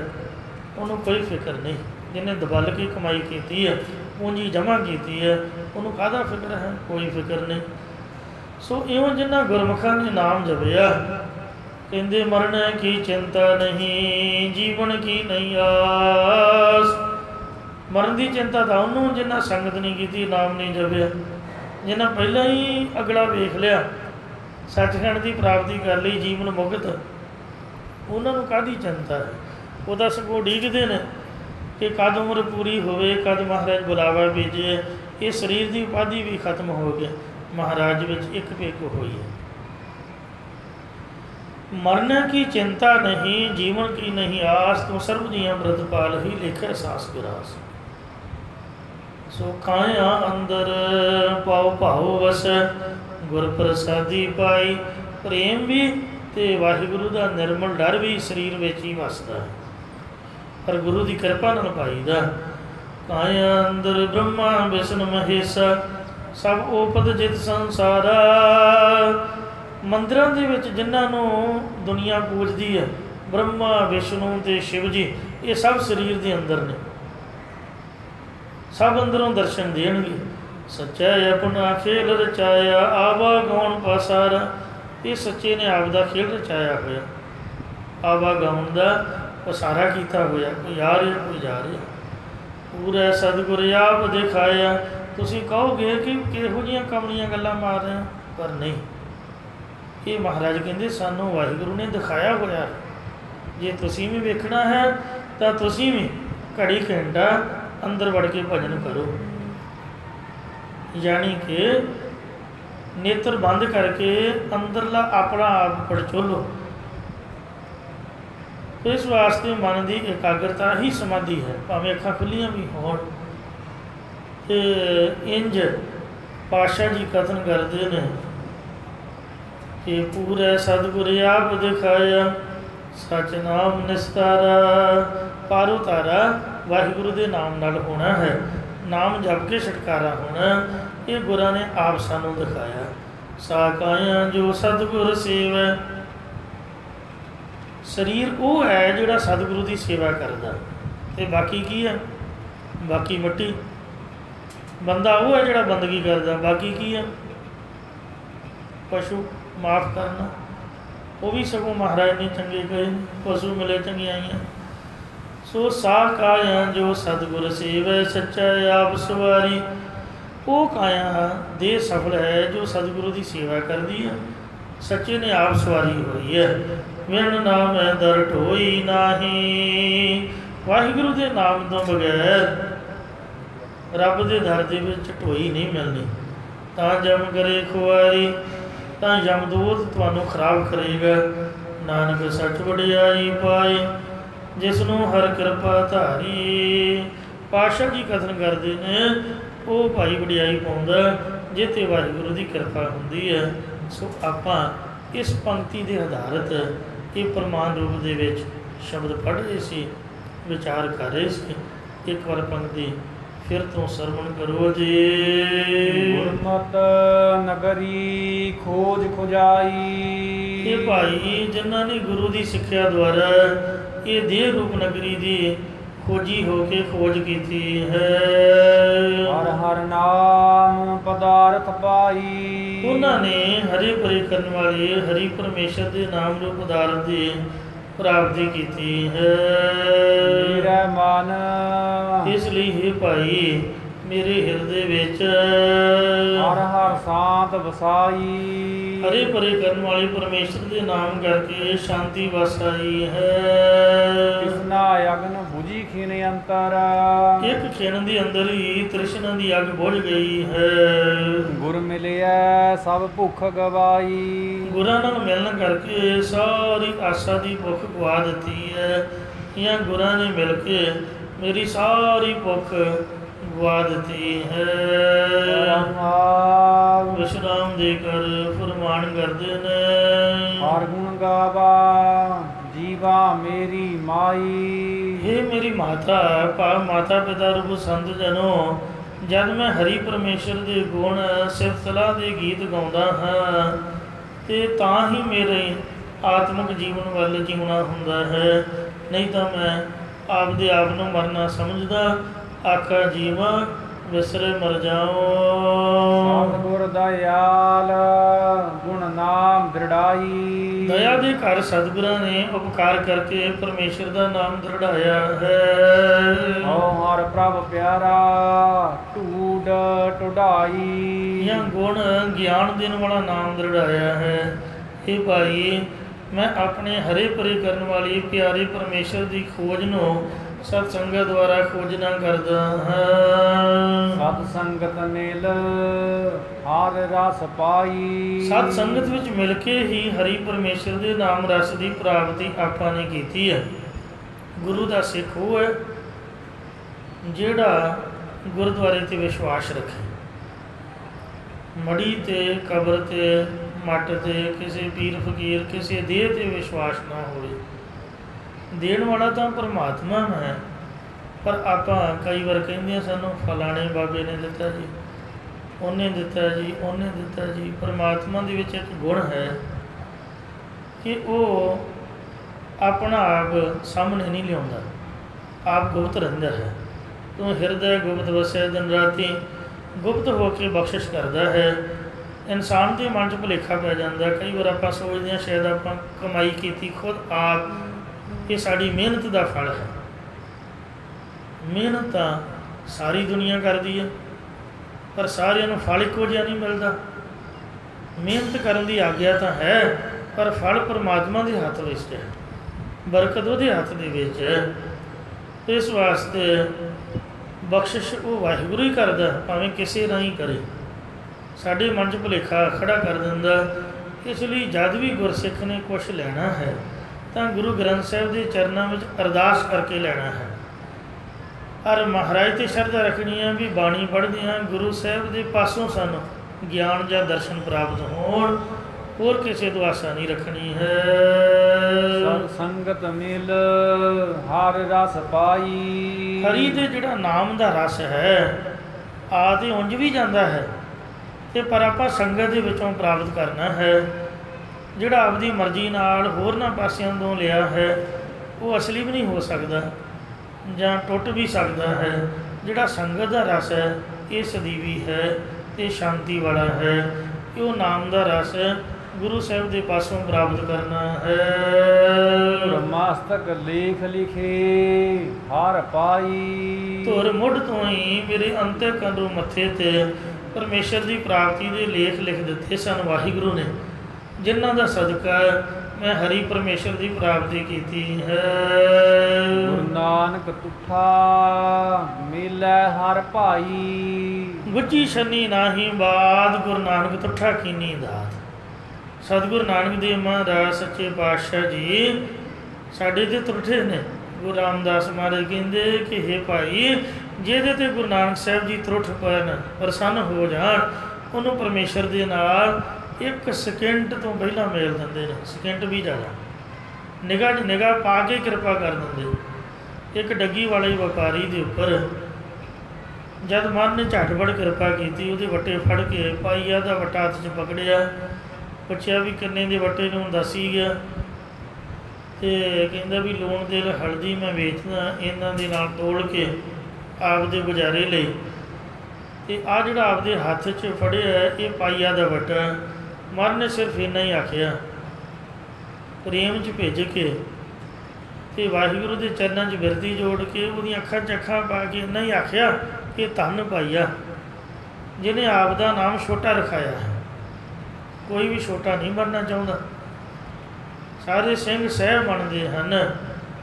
उन्होंने कोई फिक्र नहीं। जिन्हें दबल के कमाई की है, पूंजी जमा की है, उन्होंने काहदा फिक्र है? कोई फिक्र नहीं। सो इवें जिन्होंने गुरमुखा ने नाम जपिया कहते मरण की चिंता नहीं, जीवन की नहीं आस। मरण की चिंता तो उन्होंने जिन्हें संगत नहीं की, नाम नहीं जपिया, जिन्हें पहला ही अगला वेख लिया, सचखंड की प्राप्ति कर ली, जीवन मुक्त, उन्होंने काहदी चिंता है? वो तो सगों उड़ीकते हैं कि कद उम्र पूरी होवे, कद महाराज बुलावा भेजे। ये शरीर की उपाधि भी खत्म हो गई, महाराज विच एक पेक हुई है। मरने की चिंता नहीं, जीवन की नहीं आस, तो सर्व जियां व्रतपाल ही लिखे सास विरास। सो काया अंदर पाओ भाव वस, गुर प्रसादी पाई। प्रेम भी ते वाहिगुरु का निर्मल डर भी शरीर में ही वसदा है, पर गुरु की कृपा नाल पाईदा। काया अंदर ब्रह्मा विष्णु महेशा, सब ओपत जित संसारा। मंदिरों के विच जिन्हों दुनिया पूजती है, ब्रह्मा विष्णु ते शिव जी, ये सब शरीर के अंदर ने, सब अंदरों दर्शन देणगे। सच्चा अपना खेल रचाया, आवा गौन पासारा। ये सच्चे ने आपदा खेल रचाया होया, आवा गाउन का पसारा किया होया, कोई आ रहा कोई जा रहा। पूरा सतगुर आप दिखाया। तुसीं कहोगे कि किहो जिहियां कमलियां गल्लां मार रहे हैं, पर नहीं, ये महाराज कहते सानू वाहिगुरु ने दिखाया होया। जे तुसीं भी वेखना है तो तुसीं भी घड़ी घंटा अंदर वड़ के भजन करो, यानी कि नेत्र बंद करके अंदरला अपना आप पड़चोलो। तो इस वास्ते मन की एकाग्रता ही समाधि है, भावें अखां खुलियां भी होण। ते इंज पातशाह जी कथन करते हैं कि पूरे सतगुर आप दिखाया, सच नाम निस्तारा। पार उतारा वाहिगुरु के नाम नाल होना है, नाम जप के छुटकारा होना, ये गुरां ने आप सानू दिखाया। साकाया जो सतगुर सेवा। शरीर वो है जिहड़ा सतगुरु की सेवा करदा, ते बाकी की है? बाकी मिट्टी। बंदा वो है जिहड़ा बंदगी करदा, बाकी की है? पशु। माफ़ करना, वो भी सगों महाराज ने चंगे कहे, पशु मिले चंगियाइयां। सो सा काया जो सतगुर सेवै, सच्चा आप सवारी। वो काया दे सफल है जो सतगुरु की सेवा कर दी है, सच्चे ने आप सवारी हुई है। विण नाम है दर ढोई नाही। वाहिगुरु के नाम तो बगैर रब के दर दे विच ढोई नहीं मिलनी। तां जम करे खुआरी, तां यमदूत तुहानू खराब करेगा। नानक सच वडियाई पाए, जिसनों हर कृपा धारी। पातशाह जी कथन करते हैं वो भाई वडियाई पाउंदा ਜੇ ਤੇ ਵਾਹਿਗੁਰੂ ਦੀ ਕਿਰਪਾ ਹੁੰਦੀ ਹੈ। ਸੋ ਆਪਾਂ ਇਸ ਪੰਕਤੀ ਦੇ ਆਧਾਰਿਤ ਇਹ ਪ੍ਰਮਾਣ ਰੂਪ ਦੇ ਵਿੱਚ ਸ਼ਬਦ ਪੜ੍ਹ ਰਹੇ ਸੀ, ਵਿਚਾਰ ਕਰ ਰਹੇ ਸੀ। ਇੱਕ ਵਾਰ ਪੰਕਤੀ ਫਿਰ ਤੋਂ ਸਰਵਣ ਕਰੋ ਜੀ। ਗੁਰਮਤਿ ਨਗਰੀ ਖੋਜ ਖੁਜਾਈ। ਇਹ ਭਾਈ ਜਿਨ੍ਹਾਂ ਨੇ ਗੁਰੂ ਦੀ ਸਿੱਖਿਆ ਦੁਆਰਾ ਇਹ ਦੇਹ ਰੂਪ ਨਗਰੀ ਦੀ ਖੋਜੀ ਹੋ ਕੇ ਖੋਜ ਕੀਤੀ ਹੈ। ਹਰ ਹਰ ਨਾਮ ਪਦਾਰਥ ਪਾਈ। ਉਹਨਾਂ ਨੇ ਹਰੇ ਭਰੇ ਕਰਨ ਵਾਲੇ ਹਰੀ ਪਰਮੇਸ਼ਰ ਦੇ ਨਾਮ ਰੂਪ ਪਦਾਰਥ ਦੀ ਪ੍ਰਾਪਤੀ ਕੀਤੀ ਹੈ। ਮੇਰਾ ਮਨ ਇਸ ਲਈ हे ਭਾਈ ਮੇਰੇ ਹਿਰਦੇ ਵਿੱਚ ਹਰ ਹਰ ਸਾਤ ਵਸਾਈ। ਹਰੇ ਭਰੇ ਕਰਨ ਵਾਲੇ ਪਰਮੇਸ਼ਰ ਦੇ ਨਾਮ ਕਰਕੇ ਸ਼ਾਂਤੀ ਵਸ ਆਈ ਹੈ। ਤ੍ਰਿਸ਼ਨਾ ਅਗਨ ਬੁਝੀ ਖਿਨ ਅੰਤਰ। ਇੱਕ ਖਿਣ ਦੇ ਅੰਦਰ ਹੀ ਤ੍ਰਿਸ਼ਨਾ ਦੀ ਅੱਗ ਬੁਝ ਗਈ ਹੈ। ਗੁਰ ਮਿਲਿਆ ਸਭ ਭੁੱਖ ਗਵਾਈ। ਗੁਰਾਂ ਨਾਲ ਮਿਲਣ ਕਰਕੇ ਸਾਰੀ ਆਸਾ ਦੀ ਭੁੱਖ ਗਵਾ ਦਿੱਤੀ ਹੈ। ਜਾਂ ਗੁਰਾਂ ਨੇ ਮਿਲ ਕੇ ਮੇਰੀ ਸਾਰੀ ਭੁੱਖ ਗਵਾ ਦਿੱਤੀ ਹੈ। ਵਿਸ਼ਰਾਮ ਦੇ ਕਰ ਫਰਮਾਨ ਕਰਦੇ ਨੇ। ਹਰ ਗੁਣ ਗਾਵਾ ਜੀਵਾ ਮੇਰੀ ਮਾਈ। ਇਹ ਮੇਰੀ ਮਾਤਾ ਭਾਵ ਮਾਤਾ ਪਿਤਾ ਰੂਪ ਸੰਤ ਜਨੋ, ਜਦ ਮੈਂ ਹਰੀ ਪਰਮੇਸ਼ਰ ਦੇ ਗੁਣ ਸਿਫਤ ਸਲਾਹ ਦੇ ਗੀਤ ਗਾਉਂਦਾ ਹਾਂ ਤੇ ਤਾਂ ਹੀ ਮੇਰੇ ਆਤਮਿਕ ਜੀਵਨ ਵੱਲ ਜਿਉਣਾ ਹੁੰਦਾ ਹੈ। ਨਹੀਂ ਤਾਂ ਮੈਂ ਆਪਦੇ ਆਪ ਨੂੰ ਮਰਨਾ ਸਮਝਦਾ। ਆਖਾ ਜੀਵਾ ਵਿਸਰੇ ਮਰ ਜਾਓ। ਸਤਿਗੁਰ ਦਇਆਲ ਗੁਣ ਨਾਮ ਦ੍ਰਿੜਾਈ। ਦਇਆ ਦੇ ਘਰ ਸਤਿਗੁਰਾਂ ਨੇ ਉਪਕਾਰ ਕਰਕੇ ਪਰਮੇਸ਼ਰ ਦਾ ਨਾਮ ਦ੍ਰਿੜਾਇਆ ਹੈ। ਓ ਹਰ ਪ੍ਰਭ ਪਿਆਰਾ ਢੂਡ ਢੁੜਾਈ। ਜਾਂ ਗੁਣ ਗਿਆਨ ਦੇਣ ਵਾਲਾ ਨਾਮ ਦ੍ਰਿੜਾਇਆ ਹੈ। ਇਹ ਭਾਈ ਮੈਂ ਆਪਣੇ ਹਰੇ ਭਰੇ ਕਰਨ ਵਾਲੀ ਪਿਆਰੇ ਪਰਮੇਸ਼ਰ ਦੀ ਖੋਜ ਨੂੰ ਸਤ ਸੰਗਤ ਦੁਆਰਾ ਖੋਜਣਾ ਕਰਦਾ ਹਾਂ। ਸਤ ਸੰਗਤ ਮਿਲ ਹਰ ਰਸ ਪਾਈ। ਸਤ ਸੰਗਤ ਵਿੱਚ ਮਿਲ ਕੇ ਹੀ ਹਰੀ ਪਰਮੇਸ਼ਰ ਦੇ ਨਾਮ ਰਸ ਦੀ ਪ੍ਰਾਪਤੀ ਆਪਾਂ ਨੇ ਕੀਤੀ ਹੈ। ਗੁਰੂ ਦਾ ਸਿੱਖ ਉਹ ਹੈ ਜਿਹੜਾ ਗੁਰਦੁਆਰੇ 'ਤੇ ਵਿਸ਼ਵਾਸ ਰੱਖੇ। ਮੜੀ 'ਤੇ ਕਬਰ 'ਤੇ ਮੱਟ 'ਤੇ ਕਿਸੇ ਪੀਰ ਫਕੀਰ ਕਿਸੇ ਦੇਹ 'ਤੇ ਵਿਸ਼ਵਾਸ ਨਾ ਹੋਵੇ। ਦੇਣ ਵਾਲਾ ਤਾਂ ਪਰਮਾਤਮਾ ਹੈ, ਪਰ ਆਪਾਂ ਕਈ ਵਾਰ ਕਹਿੰਦੇ ਹਾਂ ਸਾਨੂੰ ਫਲਾਣੇ ਬਾਬੇ ਨੇ ਦਿੱਤਾ ਜੀ, ਉਹਨੇ ਦਿੱਤਾ ਜੀ, ਉਹਨੇ ਦਿੱਤਾ ਜੀ। ਪਰਮਾਤਮਾ ਦੇ ਵਿੱਚ ਇੱਕ ਗੁਣ ਹੈ ਕਿ ਉਹ ਆਪਣਾ ਆਪ ਸਾਹਮਣੇ ਨਹੀਂ ਲਿਆਉਂਦਾ, ਆਪ ਗੁਪਤ ਰਹਿੰਦਾ ਹੈ। ਤੂੰ ਹਿਰਦੇ ਗੁਪਤ ਵਸਿਆ ਦਿਨ ਰਾਤੀ ਗੁਪਤ ਹੋ ਕੇ ਬਖਸ਼ਿਸ਼ ਕਰਦਾ ਹੈ। ਇਨਸਾਨ ਦੇ ਮਨ 'ਚ ਭੁਲੇਖਾ ਪੈ ਜਾਂਦਾ। ਕਈ ਵਾਰ ਆਪਾਂ ਸੋਚਦੇ ਹਾਂ ਸ਼ਾਇਦ ਆਪਾਂ ਕਮਾਈ ਕੀਤੀ ਖੁਦ ਆਪ, ਇਹ ਸਾਡੀ ਮਿਹਨਤ ਦਾ ਫਲ ਹੈ। ਮਿਹਨਤ ਤਾਂ ਸਾਰੀ ਦੁਨੀਆ ਕਰਦੀ ਹੈ, ਪਰ ਸਾਰਿਆਂ ਨੂੰ ਫਲ ਇੱਕੋ ਜਿਹਾ ਨਹੀਂ ਮਿਲਦਾ। ਮਿਹਨਤ ਕਰਨ ਦੀ ਆਗਿਆ ਤਾਂ ਹੈ, ਪਰ ਫਲ ਪਰਮਾਤਮਾ ਦੇ ਹੱਥ ਵਿੱਚ ਹੈ, ਬਰਕਤ ਉਹਦੇ ਹੱਥ ਦੇ ਵਿੱਚ ਹੈ। ਇਸ ਵਾਸਤੇ ਬਖਸ਼ਿਸ਼ ਉਹ ਵਾਹਿਗੁਰੂ ਹੀ ਕਰਦਾ, ਭਾਵੇਂ ਕਿਸੇ ਰਾਹੀਂ ਕਰੇ। ਸਾਡੇ ਮਨ 'ਚ ਭੁਲੇਖਾ ਖੜਾ ਕਰ ਦਿੰਦਾ। ਇਸ ਲਈ ਜਦ ਵੀ ਗੁਰਸਿੱਖ ਨੇ ਕੁਛ ਲੈਣਾ ਹੈ ਤਾਂ ਗੁਰੂ ਗ੍ਰੰਥ ਸਾਹਿਬ ਦੇ ਚਰਨਾਂ ਵਿੱਚ ਅਰਦਾਸ ਕਰਕੇ ਲੈਣਾ ਹੈ। ਔਰ ਮਹਾਰਾਜ 'ਤੇ ਸ਼ਰਧਾ ਰੱਖਣੀ ਹੈ ਵੀ ਬਾਣੀ ਪੜ੍ਹਦੇ ਹਾਂ ਗੁਰੂ ਸਾਹਿਬ ਦੇ ਪਾਸੋਂ ਸਾਨੂੰ ਗਿਆਨ ਜਾਂ ਦਰਸ਼ਨ ਪ੍ਰਾਪਤ ਹੋਣ, ਹੋਰ ਕਿਸੇ ਤੋਂ ਆਸਾ ਨਹੀਂ ਰੱਖਣੀ ਹੈ। ਸਤ ਸੰਗਤ ਮਿਲ ਹਰ ਰਸ ਪਾਈ। ਹਰੀ ਦੇ ਜਿਹੜਾ ਨਾਮ ਦਾ ਰਸ ਹੈ ਆ ਤੇ ਉਂਝ ਵੀ ਜਾਂਦਾ ਹੈ, ਤੇ ਪਰ ਆਪਾਂ ਸੰਗਤ ਦੇ ਵਿੱਚੋਂ ਪ੍ਰਾਪਤ ਕਰਨਾ ਹੈ। ਜਿਹੜਾ ਆਪਦੀ ਮਰਜ਼ੀ ਨਾਲ ਹੋਰਨਾਂ ਪਾਸਿਆਂ ਤੋਂ ਲਿਆ ਹੈ ਉਹ ਅਸਲੀ ਵੀ ਨਹੀਂ ਹੋ ਸਕਦਾ ਜਾਂ ਟੁੱਟ ਵੀ ਸਕਦਾ ਹੈ। ਜਿਹੜਾ ਸੰਗਤ ਦਾ ਰਸ ਹੈ ਇਹ ਸਦੀਵੀ ਹੈ ਅਤੇ ਸ਼ਾਂਤੀ ਵਾਲਾ ਹੈ। ਉਹ ਨਾਮ ਦਾ ਰਸ ਗੁਰੂ ਸਾਹਿਬ ਦੇ ਪਾਸੋਂ ਪ੍ਰਾਪਤ ਕਰਨਾ ਹੈ। ਬ੍ਰਹਮਾਸਤਕ ਲੇਖ ਲਿਖੇ ਹਰ ਪਾਈ। ਧੁਰ ਮੁੱਢ ਤੋਂ ਹੀ ਮੇਰੇ ਅੰਤਿ ਕੰਡੂ ਮੱਥੇ 'ਤੇ ਪਰਮੇਸ਼ਰ ਦੀ ਪ੍ਰਾਪਤੀ ਦੇ ਲੇਖ ਲਿਖ ਦਿੱਤੇ ਸਨ ਵਾਹਿਗੁਰੂ ਨੇ, ਜਿਨ੍ਹਾਂ ਦਾ ਸਦਕਾ ਮੈਂ ਹਰੀ ਪਰਮੇਸ਼ਰ ਦੀ ਪ੍ਰਾਪਤੀ ਕੀਤੀ ਹੈ। ਗੁਰੂ ਨਾਨਕ ਤੁਠਾ ਮਿਲੈ ਹਰ ਭਾਈ। ਗੁੱਚੀ ਛੰਨੀ ਨਾਹੀ ਬਾਦ ਗੁਰੂ ਨਾਨਕ ਤੁਠਾ ਕੀਨੀ ਦਾਤ। ਸਤਿਗੁਰੂ ਨਾਨਕ ਦੇਵ ਮਹਾਰਾਜ ਸੱਚੇ ਪਾਤਸ਼ਾਹ ਜੀ ਸਾਡੇ 'ਤੇ ਤੁਰਠੇ ਨੇ। ਗੁਰੂ ਰਾਮਦਾਸ ਮਹਾਰਾਜ ਕਹਿੰਦੇ ਕਿ ਹੇ ਭਾਈ ਜਿਹਦੇ 'ਤੇ ਗੁਰੂ ਨਾਨਕ ਸਾਹਿਬ ਜੀ ਤੁਰਠ ਪੈਣ ਪ੍ਰਸੰਨ ਹੋ ਜਾਣ ਉਹਨੂੰ ਪਰਮੇਸ਼ਰ ਦੇ ਨਾਲ 1 ਸਕਿੰਟ ਤੋਂ ਪਹਿਲਾਂ ਮੇਲ ਦਿੰਦੇ ਨੇ, ਸਕਿੰਟ ਵੀ ਜ਼ਿਆਦਾ, ਨਿਗਾਹ 'ਚ ਨਿਗਾਹ ਪਾ ਕੇ ਕਿਰਪਾ ਕਰ ਦਿੰਦੇ। ਇੱਕ ਡੱਗੀ ਵਾਲੇ ਵਪਾਰੀ ਦੇ ਉੱਪਰ ਜਦ ਮਨ ਨੇ ਝਟਪਟ ਕਿਰਪਾ ਕੀਤੀ, ਉਹਦੇ ਵੱਟੇ ਫੜ ਕੇ ਪਾਈਆ ਦਾ ਵੱਟਾ ਹੱਥ 'ਚ ਪਕੜਿਆ, ਪੁੱਛਿਆ ਵੀ ਕਿੰਨੇ ਦੇ ਵੱਟੇ ਨੂੰ, ਦੱਸ ਹੀ ਗਿਆ। ਅਤੇ ਕਹਿੰਦਾ ਵੀ ਲੂਣ ਤੇਲ ਹਲਦੀ ਮੈਂ ਵੇਚਦਾ, ਇਹਨਾਂ ਦੇ ਨਾਲ ਤੋਲ ਕੇ ਆਪਦੇ ਗੁਜ਼ਾਰੇ ਲਈ। ਅਤੇ ਆਹ ਜਿਹੜਾ ਆਪਦੇ ਹੱਥ 'ਚ ਫੜਿਆ ਇਹ ਪਾਈਆ ਦਾ ਵੱਟਾ। ਮਨ ਨੇ ਸਿਰਫ ਇੰਨਾ ਹੀ ਆਖਿਆ ਪ੍ਰੇਮ 'ਚ ਭਿੱਜ ਕੇ, ਅਤੇ ਵਾਹਿਗੁਰੂ ਦੇ ਚਰਨਾਂ 'ਚ ਬਿਰਤੀ ਜੋੜ ਕੇ ਉਹਦੀਆਂ ਅੱਖਾਂ 'ਚ ਅੱਖਾਂ ਪਾ ਕੇ ਇੰਨਾ ਹੀ ਆਖਿਆ ਕਿ ਧੰਨ ਪਾਈਆ ਜਿਹਨੇ ਆਪ ਦਾ ਨਾਮ ਛੋਟਾ ਰਖਾਇਆ ਹੈ। ਕੋਈ ਵੀ ਛੋਟਾ ਨਹੀਂ ਬਣਨਾ ਚਾਹੁੰਦਾ, ਸਾਰੇ ਸਿੰਘ ਸਹਿਬ ਬਣਦੇ ਹਨ,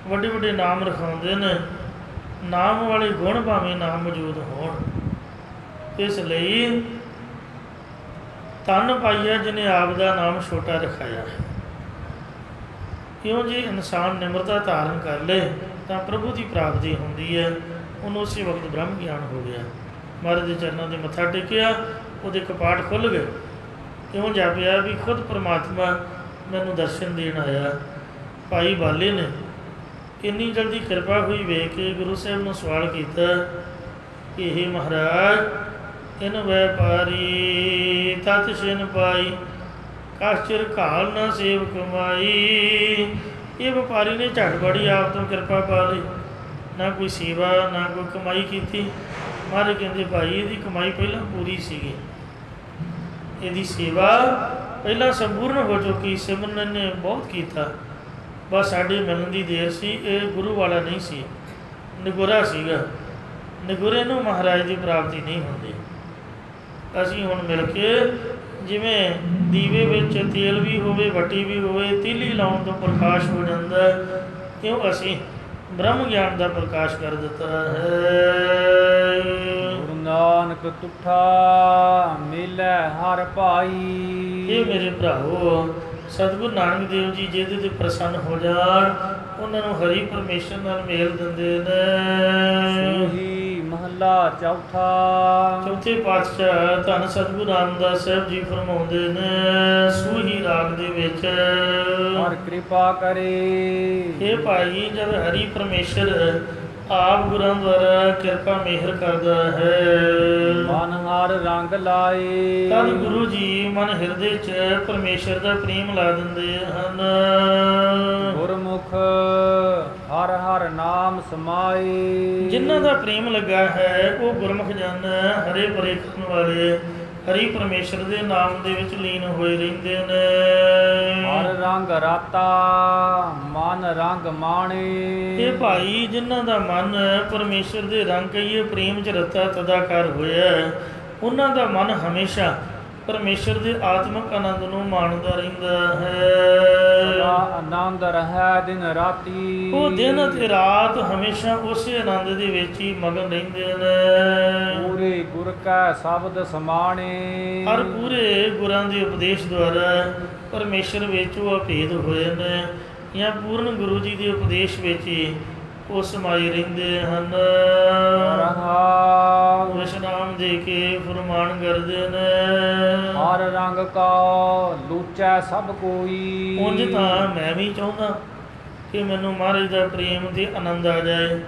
ਵੱਡੇ ਵੱਡੇ ਨਾਮ ਰਖਾਉਂਦੇ ਨੇ, ਨਾਮ ਵਾਲੇ ਗੁਣ ਭਾਵੇਂ ਨਾ ਮੌਜੂਦ ਹੋਣ। ਇਸ ਲਈ ਧੰਨ ਪਾਈਆ ਜਿਹਨੇ ਆਪ ਦਾ ਨਾਮ ਛੋਟਾ ਰਖਾਇਆ ਹੈ। ਕਿਉਂ ਜੇ ਇਨਸਾਨ ਨਿਮਰਤਾ ਧਾਰਨ ਕਰ ਲਏ ਤਾਂ ਪ੍ਰਭੂ ਦੀ ਪ੍ਰਾਪਤੀ ਹੁੰਦੀ ਹੈ। ਉਹਨੂੰ ਉਸੇ ਵਕਤ ਬ੍ਰਹਮ ਗਿਆਨ ਹੋ ਗਿਆ। ਮਹਾਰਾਜ ਦੇ ਚਰਨਾਂ 'ਤੇ ਮੱਥਾ ਟੇਕਿਆ, ਉਹਦੇ ਕਪਾਟ ਖੁੱਲ੍ਹ ਗਏ। ਕਿਉਂ ਜਾਪਿਆ ਵੀ ਖੁਦ ਪਰਮਾਤਮਾ ਮੈਨੂੰ ਦਰਸ਼ਨ ਦੇਣ ਆਇਆ। ਭਾਈ ਬਾਲੇ ਨੇ ਇੰਨੀ ਜਲਦੀ ਕਿਰਪਾ ਹੋਈ ਵੇਖ ਕੇ ਗੁਰੂ ਸਾਹਿਬ ਨੂੰ ਸਵਾਲ ਕੀਤਾ ਕਿ ਇਹ ਮਹਾਰਾਜ ਇਨ ਵੈਪਾਰੀ ਤਤ ਛਿਨ ਪਾਈ ਕਸ ਚਿਰ ਘਾਲ ਨਾ ਸੇਵ ਕਮਾਈ। ਇਹ ਵਪਾਰੀ ਨੇ ਝਟਪੜੀ ਆਪ ਤੋਂ ਕਿਰਪਾ ਪਾ ਲਈ, ਨਾ ਕੋਈ ਸੇਵਾ ਨਾ ਕੋਈ ਕਮਾਈ ਕੀਤੀ। ਮਹਾਰਾਜ ਕਹਿੰਦੇ ਭਾਈ ਇਹਦੀ ਕਮਾਈ ਪਹਿਲਾਂ ਪੂਰੀ ਸੀਗੀ, ਇਹਦੀ ਸੇਵਾ ਪਹਿਲਾਂ ਸੰਪੂਰਨ ਹੋ ਚੁੱਕੀ, ਸਿਮਰਨ ਨੇ ਬਹੁਤ ਕੀਤਾ, ਬਸ ਸਾਡੇ ਮਿਲਣ ਦੀ ਦੇਰ ਸੀ। ਇਹ ਗੁਰੂ ਵਾਲਾ ਨਹੀਂ ਸੀ, ਨਿਗੁਰਾ ਸੀਗਾ। ਨਿਗੁਰੇ ਨੂੰ ਮਹਾਰਾਜ ਦੀ ਪ੍ਰਾਪਤੀ ਨਹੀਂ ਹੁੰਦੀ। ਅਸੀਂ ਹੁਣ ਮਿਲ ਕੇ ਜਿਵੇਂ ਦੀਵੇ ਵਿੱਚ ਤੇਲ ਵੀ ਹੋਵੇ, ਵੱਟੀ ਵੀ ਹੋਵੇ, ਤੀਲੀ ਲਾਉਣ ਤੋਂ ਪ੍ਰਕਾਸ਼ ਹੋ ਜਾਂਦਾ, ਕਿਉਂ ਅਸੀਂ ਬ੍ਰਹਮ ਗਿਆਨ ਦਾ ਪ੍ਰਕਾਸ਼ ਕਰ ਦਿੱਤਾ ਹੈ। ਗੁਰੂ ਨਾਨਕ ਤੁਠਾ ਮਿਲੈ ਹਰ ਭਾਈ। ਇਹ ਮੇਰੇ ਭਰਾਵੋ, ਸਤਿਗੁਰੂ ਨਾਨਕ ਦੇਵ ਜੀ ਜਿਹਦੇ 'ਤੇ ਪ੍ਰਸੰਨ ਹੋ ਜਾਣ ਉਹਨਾਂ ਨੂੰ ਹਰੀ ਪਰਮੇਸ਼ਰ ਨਾਲ ਮੇਲ ਦਿੰਦੇ ਨੇ। ਮਹੱਲਾ ਚੌਥਾ। ਚੌਥੇ ਪਾਤਸ਼ਾਹ ਧੰਨ ਸਤਿਗੁਰੂ ਰਾਮਦਾਸ ਸਾਹਿਬ ਜੀ ਫਰਮਾਉਂਦੇ ਨੇ ਸੂਹੀ ਰਾਗ ਦੇ ਵਿੱਚ, ਹਰ ਕਿਰਪਾ ਕਰੇ। ਇਹ ਭਾਈ ਜਦ ਹਰੀ ਪਰਮੇਸ਼ਰ ਆਪ ਗੁਰਾਂ ਦੁਆਰਾ ਕਿਰਪਾ ਮਿਹਰ ਕਰਦਾ ਹੈ, ਮਨ ਹਰ ਰੰਗ ਲਾਏ, ਤਦ ਗੁਰੂ ਜੀ ਮਨ ਹਿਰਦੇ 'ਚ ਪਰਮੇਸ਼ਰ ਦਾ ਪ੍ਰੇਮ ਲਾ ਦਿੰਦੇ ਹਨ। ਗੁਰਮੁਖ ਹਰ ਹਰ ਨਾਮ ਸਮਾਏ। ਜਿਨ੍ਹਾਂ ਦਾ ਪ੍ਰੇਮ ਲੱਗਾ ਹੈ ਉਹ ਗੁਰਮੁਖ ਜਨ ਹਰੇ ਭਰੇ ਕਰਨ ਵਾਲੇ ਹਰੀ ਪਰਮੇਸ਼ਰ ਦੇ ਨਾਮ ਦੇ ਵਿੱਚ ਲੀਨ ਹੋਏ ਰਹਿੰਦੇ ਨੇ। ਹਰ ਰੰਗ ਰਾਤਾ ਮਨ ਰੰਗ ਮਾਣੇ। ਇਹ ਭਾਈ ਜਿਨ੍ਹਾਂ ਦਾ ਮਨ ਪਰਮੇਸ਼ਰ ਦੇ ਰੰਗ ਕਹੀਏ ਪ੍ਰੇਮ 'ਚ ਰਤਾ ਤਦਾਕਾਰ ਹੋਇਆ, ਉਹਨਾਂ ਦਾ ਮਨ ਹਮੇਸ਼ਾ ਪਰਮੇਸ਼ਰ ਦੇ ਆਤਮਿਕ ਆਨੰਦ ਨੂੰ ਮਾਣਦਾ ਰਹਿੰਦਾ ਹੈ। ਆਨੰਦ ਰਹਿ ਦਿਨ ਰਾਤੀ। ਉਹ ਦਿਨ ਅਤੇ ਰਾਤ ਹਮੇਸ਼ਾ ਉਸੇ ਆਨੰਦ ਦੇ ਵਿੱਚ ਹੀ ਮਗਨ ਰਹਿੰਦੇ ਨੇ। ਪੂਰੇ ਗੁਰ ਕਾ ਸ਼ਬਦ ਸਮਾਣੇ। ਹਰ ਪੂਰੇ ਗੁਰਾਂ ਦੇ ਉਪਦੇਸ਼ ਦੁਆਰਾ ਪਰਮੇਸ਼ਰ ਵਿੱਚ ਉਹ ਅਭੇਦ ਹੋਏ ਨੇ, ਜਾਂ ਪੂਰਨ ਗੁਰੂ ਜੀ ਦੇ ਉਪਦੇਸ਼ ਵਿੱਚ ਹੀ ਉਹ ਸਮਾਏ ਰਹਿੰਦੇ ਹਨ। ਵਿਸ਼ਰਾਮ ਦੇ ਕੇ ਫਰਮਾਨ ਕਰਦੇ ਨੇ, ਹਰ ਰੰਗ ਕਾ ਲੂਚੈ ਸਭ ਕੋਈ। ਉਂਝ ਤਾਂ ਮੈਂ ਵੀ ਚਾਹੁੰਦਾ ਕਿ ਮੈਨੂੰ ਮਹਾਰਾਜ ਦਾ ਪ੍ਰੇਮ ਤੇ ਆਨੰਦ ਆ ਜਾਏ,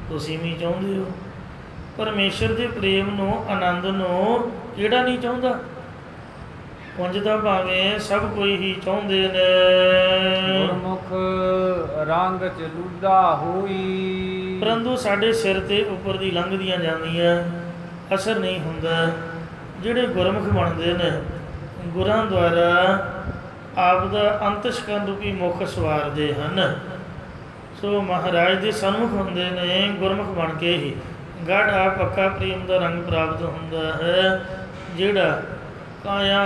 ਤੁਸੀਂ ਵੀ ਚਾਹੁੰਦੇ ਹੋ। ਪਰਮੇਸ਼ਰ ਦੇ ਪ੍ਰੇਮ ਨੂੰ ਆਨੰਦ ਨੂੰ ਕਿਹੜਾ ਨਹੀਂ ਚਾਹੁੰਦਾ? ਉਂਝ ਤਾਂ ਭਾਵੇਂ ਸਭ ਕੋਈ ਹੀ ਚਾਹੁੰਦੇ ਨੇ। ਗੁਰਮੁਖ ਰੰਗ ਚ ਲੁੱਡਾ ਹੋਈ, ਪਰੰਤੂ ਸਾਡੇ ਸਿਰ ਤੇ ਉੱਪਰ ਦੀ ਲੰਘਦੀਆਂ ਜਾਂਦੀਆਂ ਅਸਰ ਨਹੀਂ ਹੁੰਦਾ। ਜਿਹੜੇ ਗੁਰਮੁਖ ਬਣਦੇ ਨੇ ਗੁਰਾਂ ਦੁਆਰਾ ਆਪ ਦਾ ਅੰਤਸ਼ਕਨ ਰੂਪੀ ਮੁੱਖ ਸਵਾਰਦੇ ਹਨ, ਸੋ ਮਹਾਰਾਜ ਦੇ ਸਨਮੁਖ ਹੁੰਦੇ ਨੇ। ਗੁਰਮੁਖ ਬਣ ਕੇ ਹੀ ਗਾਢਾ ਪੱਕਾ ਪ੍ਰੇਮ ਦਾ ਰੰਗ ਪ੍ਰਾਪਤ ਹੁੰਦਾ ਹੈ, ਜਿਹੜਾ ਕਾਇਆ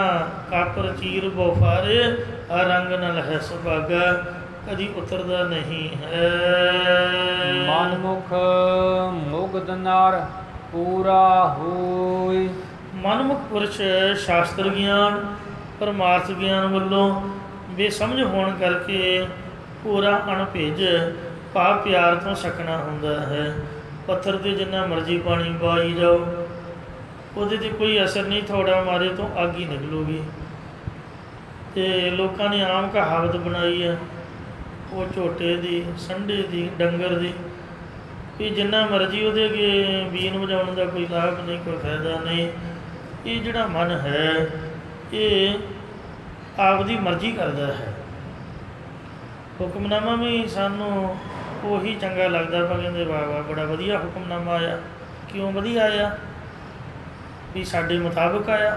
ਕਾਪਰ ਚੀਰ ਬੋਫਾਰੇ ਆ ਰੰਗ ਨਾਲ ਹੈ ਸੁਭਾਗਾ, ਕਦੀ ਉਤਰਦਾ ਨਹੀਂ ਹੈ। ਮਨਮੁਖ ਮੁਗਧ ਨਰ ਪੂਰਾ ਹੋਏ। ਮਨਮੁਖ ਪੁਰਸ਼ ਸ਼ਾਸਤਰ ਗਿਆਨ ਪਰਮਾਰਥ ਗਿਆਨ ਵੱਲੋਂ ਬੇਸਮਝ ਹੋਣ ਕਰਕੇ ਪੂਰਾ ਅਣਭਿੱਜ ਭਾਵ ਪਿਆਰ ਤੋਂ ਸਕਣਾ ਹੁੰਦਾ ਹੈ। ਪੱਥਰ 'ਤੇ ਜਿੰਨਾ ਮਰਜ਼ੀ ਪਾਣੀ ਪਾਈ ਜਾਓ, ਉਹਦੇ 'ਤੇ ਕੋਈ ਅਸਰ ਨਹੀਂ, ਥੋੜਾ ਮਾਰੇ ਤੋਂ ਅੱਗ ਹੀ ਨਿਕਲੂਗੀ। ਅਤੇ ਲੋਕਾਂ ਨੇ ਆਮ ਕਹਾਵਤ ਬਣਾਈ ਹੈ ਉਹ ਝੋਟੇ ਦੀ, ਸੰਡੇ ਦੀ, ਡੰਗਰ ਦੀ, ਵੀ ਜਿੰਨਾ ਮਰਜ਼ੀ ਉਹਦੇ ਅੱਗੇ ਬੀਨ ਵਜਾਉਣ ਦਾ ਕੋਈ ਲਾਭ ਨਹੀਂ, ਕੋਈ ਫਾਇਦਾ ਨਹੀਂ। ਇਹ ਜਿਹੜਾ ਮਨ ਹੈ ਇਹ ਆਪਦੀ ਮਰਜ਼ੀ ਕਰਦਾ ਹੈ। ਹੁਕਮਨਾਮਾ ਵੀ ਸਾਨੂੰ ਉਹੀ ਚੰਗਾ ਲੱਗਦਾ, ਆਪਾਂ ਕਹਿੰਦੇ ਵਾਹ ਵਾਹ ਬੜਾ ਵਧੀਆ ਹੁਕਮਨਾਮਾ ਆਇਆ। ਕਿਉਂ ਵਧੀਆ ਆਇਆ? ਵੀ ਸਾਡੇ ਮੁਤਾਬਕ ਆਇਆ,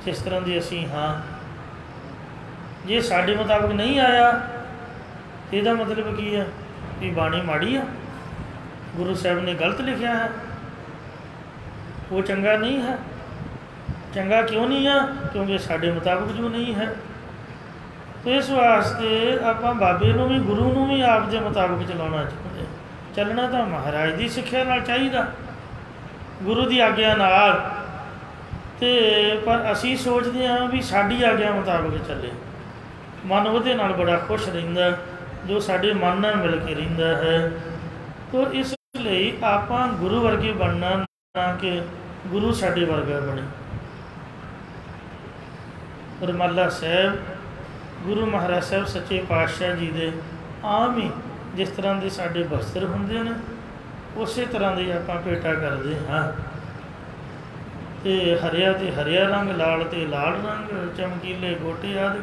ਜਿਸ ਤਰ੍ਹਾਂ ਦੇ ਅਸੀਂ ਹਾਂ। ਜੇ ਸਾਡੇ ਮੁਤਾਬਕ ਨਹੀਂ ਆਇਆ ਇਹਦਾ ਮਤਲਬ ਕੀ ਹੈ? ਵੀ ਬਾਣੀ ਮਾੜੀ ਆ, ਗੁਰੂ ਸਾਹਿਬ ਨੇ ਗਲਤ ਲਿਖਿਆ ਹੈ, ਉਹ ਚੰਗਾ ਨਹੀਂ ਹੈ। ਚੰਗਾ ਕਿਉਂ ਨਹੀਂ ਆ? ਕਿਉਂਕਿ ਸਾਡੇ ਮੁਤਾਬਕ ਜੋ ਨਹੀਂ ਹੈ। ਤਾਂ ਇਸ ਵਾਸਤੇ ਆਪਾਂ ਬਾਬੇ ਨੂੰ ਵੀ, ਗੁਰੂ ਨੂੰ ਵੀ ਆਪ ਦੇ ਮੁਤਾਬਕ ਚਲਾਉਣਾ ਚਾਹੁੰਦੇ। ਚੱਲਣਾ ਤਾਂ ਮਹਾਰਾਜ ਦੀ ਸਿੱਖਿਆ ਨਾਲ ਚਾਹੀਦਾ, ਗੁਰੂ ਦੀ ਆਗਿਆ ਨਾਲ। ਅਤੇ ਪਰ ਅਸੀਂ ਸੋਚਦੇ ਹਾਂ ਵੀ ਸਾਡੀ ਆਗਿਆ ਮੁਤਾਬਕ ਚੱਲੇ। ਮਨ ਉਹਦੇ ਨਾਲ ਬੜਾ ਖੁਸ਼ ਰਹਿੰਦਾ ਜੋ ਸਾਡੇ ਮਨ ਨਾਲ ਮਿਲ ਕੇ ਰਹਿੰਦਾ ਹੈ। ਤਾਂ ਇਸ ਲਈ ਆਪਾਂ ਗੁਰੂ ਵਰਗੇ ਬਣਨਾ, ਨਾ ਕਿ ਗੁਰੂ ਸਾਡੇ ਵਰਗਾ ਬਣੇ। ਰੁਮਾਲਾ ਸਾਹਿਬ ਗੁਰੂ ਮਹਾਰਾਜ ਸਾਹਿਬ ਸੱਚੇ ਪਾਤਸ਼ਾਹ ਜੀ ਦੇ ਆਮ ਹੀ ਜਿਸ ਤਰ੍ਹਾਂ ਦੇ ਸਾਡੇ ਬਸਤਰ ਹੁੰਦੇ ਨੇ ਉਸੇ ਤਰ੍ਹਾਂ ਦੇ ਆਪਾਂ ਭੇਟਾ ਕਰਦੇ ਹਾਂ। ਅਤੇ ਹਰਿਆ ਤੇ ਹਰਿਆ ਰੰਗ, ਲਾਲ ਤੇ ਲਾਲ ਰੰਗ, ਚਮਕੀਲੇ ਗੋਟੇ ਆਦਿ,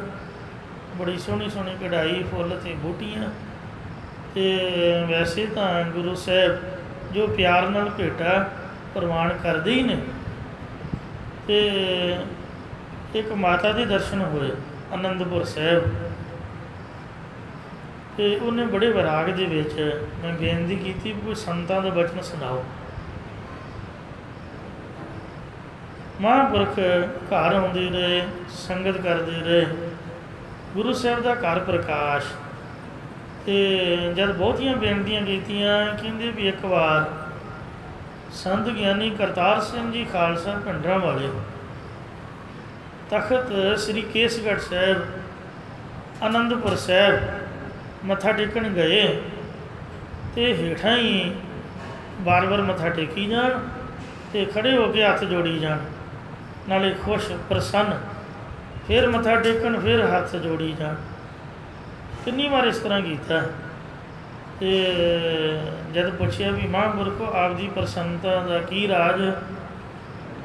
ਬੜੀ ਸੋਹਣੀ ਸੋਹਣੀ ਕਢਾਈ, ਫੁੱਲ ਅਤੇ ਬੂਟੀਆਂ। ਅਤੇ ਵੈਸੇ ਤਾਂ ਗੁਰੂ ਸਾਹਿਬ ਜੋ ਪਿਆਰ ਨਾਲ ਭੇਟਾ ਪ੍ਰਵਾਨ ਕਰਦੇ ਹੀ ਨੇ। ਅਤੇ ਇੱਕ ਮਾਤਾ ਦੇ ਦਰਸ਼ਨ ਹੋਏ ਅਨੰਦਪੁਰ ਸਾਹਿਬ, ਅਤੇ ਉਹਨੇ ਬੜੇ ਵਿਰਾਗ ਦੇ ਵਿੱਚ ਮੈਂ ਬੇਨਤੀ ਕੀਤੀ ਵੀ ਕੋਈ ਸੰਤਾਂ ਦਾ ਬਚਨ ਸੁਣਾਓ। ਮਹਾਂਪੁਰਖ ਘਰ ਆਉਂਦੇ ਰਹੇ, ਸੰਗਤ ਕਰਦੇ ਰਹੇ, ਗੁਰੂ ਸਾਹਿਬ ਦਾ ਘਰ ਪ੍ਰਕਾਸ਼। ਅਤੇ ਜਦ ਬਹੁਤੀਆਂ ਬੇਨਤੀਆਂ ਕੀਤੀਆਂ, ਕਹਿੰਦੇ ਵੀ ਇੱਕ ਵਾਰ ਸੰਤ ਗਿਆਨੀ ਕਰਤਾਰ ਸਿੰਘ ਜੀ ਖਾਲਸਾ ਭਿੰਡਰਾਂ ਵਾਲੇ ਤਖਤ ਸ੍ਰੀ ਕੇਸਗੜ੍ਹ ਸਾਹਿਬ ਅਨੰਦਪੁਰ ਸਾਹਿਬ ਮੱਥਾ ਟੇਕਣ ਗਏ, ਅਤੇ ਹੇਠਾਂ ਹੀ ਵਾਰ-ਵਾਰ ਮੱਥਾ ਟੇਕੀ ਜਾਣ ਅਤੇ ਖੜ੍ਹੇ ਹੋ ਕੇ ਹੱਥ ਜੋੜੀ ਜਾਣ, ਨਾਲੇ ਖੁਸ਼ ਪ੍ਰਸੰਨ, ਫਿਰ ਮੱਥਾ ਟੇਕਣ, ਫਿਰ ਹੱਥ ਜੋੜੀ ਜਾਣ। ਕਿੰਨੀ ਵਾਰ ਇਸ ਤਰ੍ਹਾਂ ਕੀਤਾ। ਅਤੇ ਜਦ ਪੁੱਛਿਆ ਵੀ ਮਹਾਂਪੁਰਖੋ ਆਪਦੀ ਪ੍ਰਸੰਨਤਾ ਦਾ ਕੀ ਰਾਜ?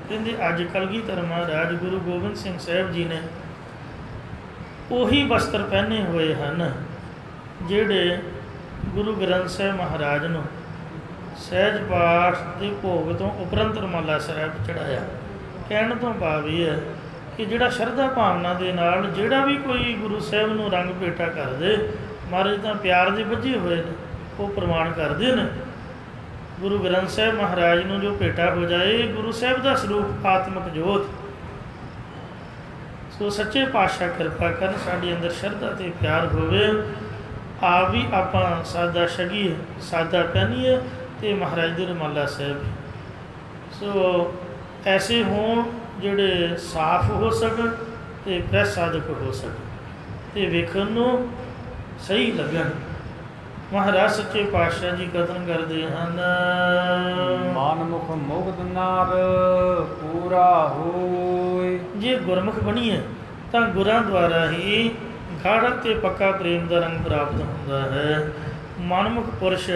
ਕਹਿੰਦੇ ਅੱਜ ਕਲਗੀਧਰ ਮਹਾਰਾਜ ਗੁਰੂ ਗੋਬਿੰਦ ਸਿੰਘ ਸਾਹਿਬ ਜੀ ਨੇ ਉਹੀ ਵਸਤਰ ਪਹਿਨੇ ਹੋਏ ਹਨ ਜਿਹੜੇ ਗੁਰੂ ਗ੍ਰੰਥ ਸਾਹਿਬ ਮਹਾਰਾਜ ਨੂੰ ਸਹਿਜ ਪਾਠ ਦੇ ਭੋਗ ਤੋਂ ਉਪਰੰਤ ਰੁਮਾਲਾ ਸਾਹਿਬ ਚੜ੍ਹਾਇਆ। ਕਹਿਣ ਤੋਂ ਭਾਵ ਇਹ ਹੈ ਕਿ ਜਿਹੜਾ ਸ਼ਰਧਾ ਭਾਵਨਾ ਦੇ ਨਾਲ ਜਿਹੜਾ ਵੀ ਕੋਈ ਗੁਰੂ ਸਾਹਿਬ ਨੂੰ ਰੰਗ ਭੇਟਾ ਕਰਦੇ, ਮਹਾਰਾਜ ਤਾਂ ਪਿਆਰ ਦੇ ਬੱਝੇ ਹੋਏ ਨੇ, ਉਹ ਪ੍ਰਵਾਨ ਕਰਦੇ ਨੇ। ਗੁਰੂ ਗ੍ਰੰਥ ਸਾਹਿਬ ਮਹਾਰਾਜ ਨੂੰ ਜੋ ਭੇਟਾ ਹੋ ਜਾਏ, ਗੁਰੂ ਸਾਹਿਬ ਦਾ ਸਰੂਪ ਆਤਮਿਕ ਜੋਤ। ਸੋ ਸੱਚੇ ਪਾਤਸ਼ਾਹ ਕਿਰਪਾ ਕਰਨ, ਸਾਡੇ ਅੰਦਰ ਸ਼ਰਧਾ ਅਤੇ ਪਿਆਰ ਹੋਵੇ, ਆਪ ਵੀ ਆਪਾਂ ਸਾਦਾ ਛਕੀਏ, ਸਾਦਾ ਪਹਿਨੀਏ ਅਤੇ ਮਹਾਰਾਜ ਦੇ ਰੁਮਾਲਾ ਸਾਹਿਬ। ਸੋ ਐਸੇ ਹੋਣ ਜਿਹੜੇ ਸਾਫ਼ ਹੋ ਸਕਣ ਅਤੇ ਪ੍ਰੈਸ ਸਾਧਕ ਹੋ ਸਕਣ ਅਤੇ ਵੇਖਣ ਨੂੰ ਸਹੀ ਲੱਗਣ। ਮਹਾਰਾਜ ਸੱਚੇ ਪਾਤਸ਼ਾਹ ਜੀ ਕਥਨ ਕਰਦੇ ਹਨ, ਮਨਮੁਖ ਮੁਗਧ ਨਰ ਪੂਰਾ ਹੋਇ। ਜੇ ਗੁਰਮੁਖ ਬਣੀਏ ਤਾਂ ਗੁਰਾਂ ਦੁਆਰਾ ਹੀ ਗਾੜਾ ਅਤੇ ਪੱਕਾ ਪ੍ਰੇਮ ਦਾ ਰੰਗ ਪ੍ਰਾਪਤ ਹੁੰਦਾ ਹੈ। ਮਨਮੁਖ ਪੁਰਸ਼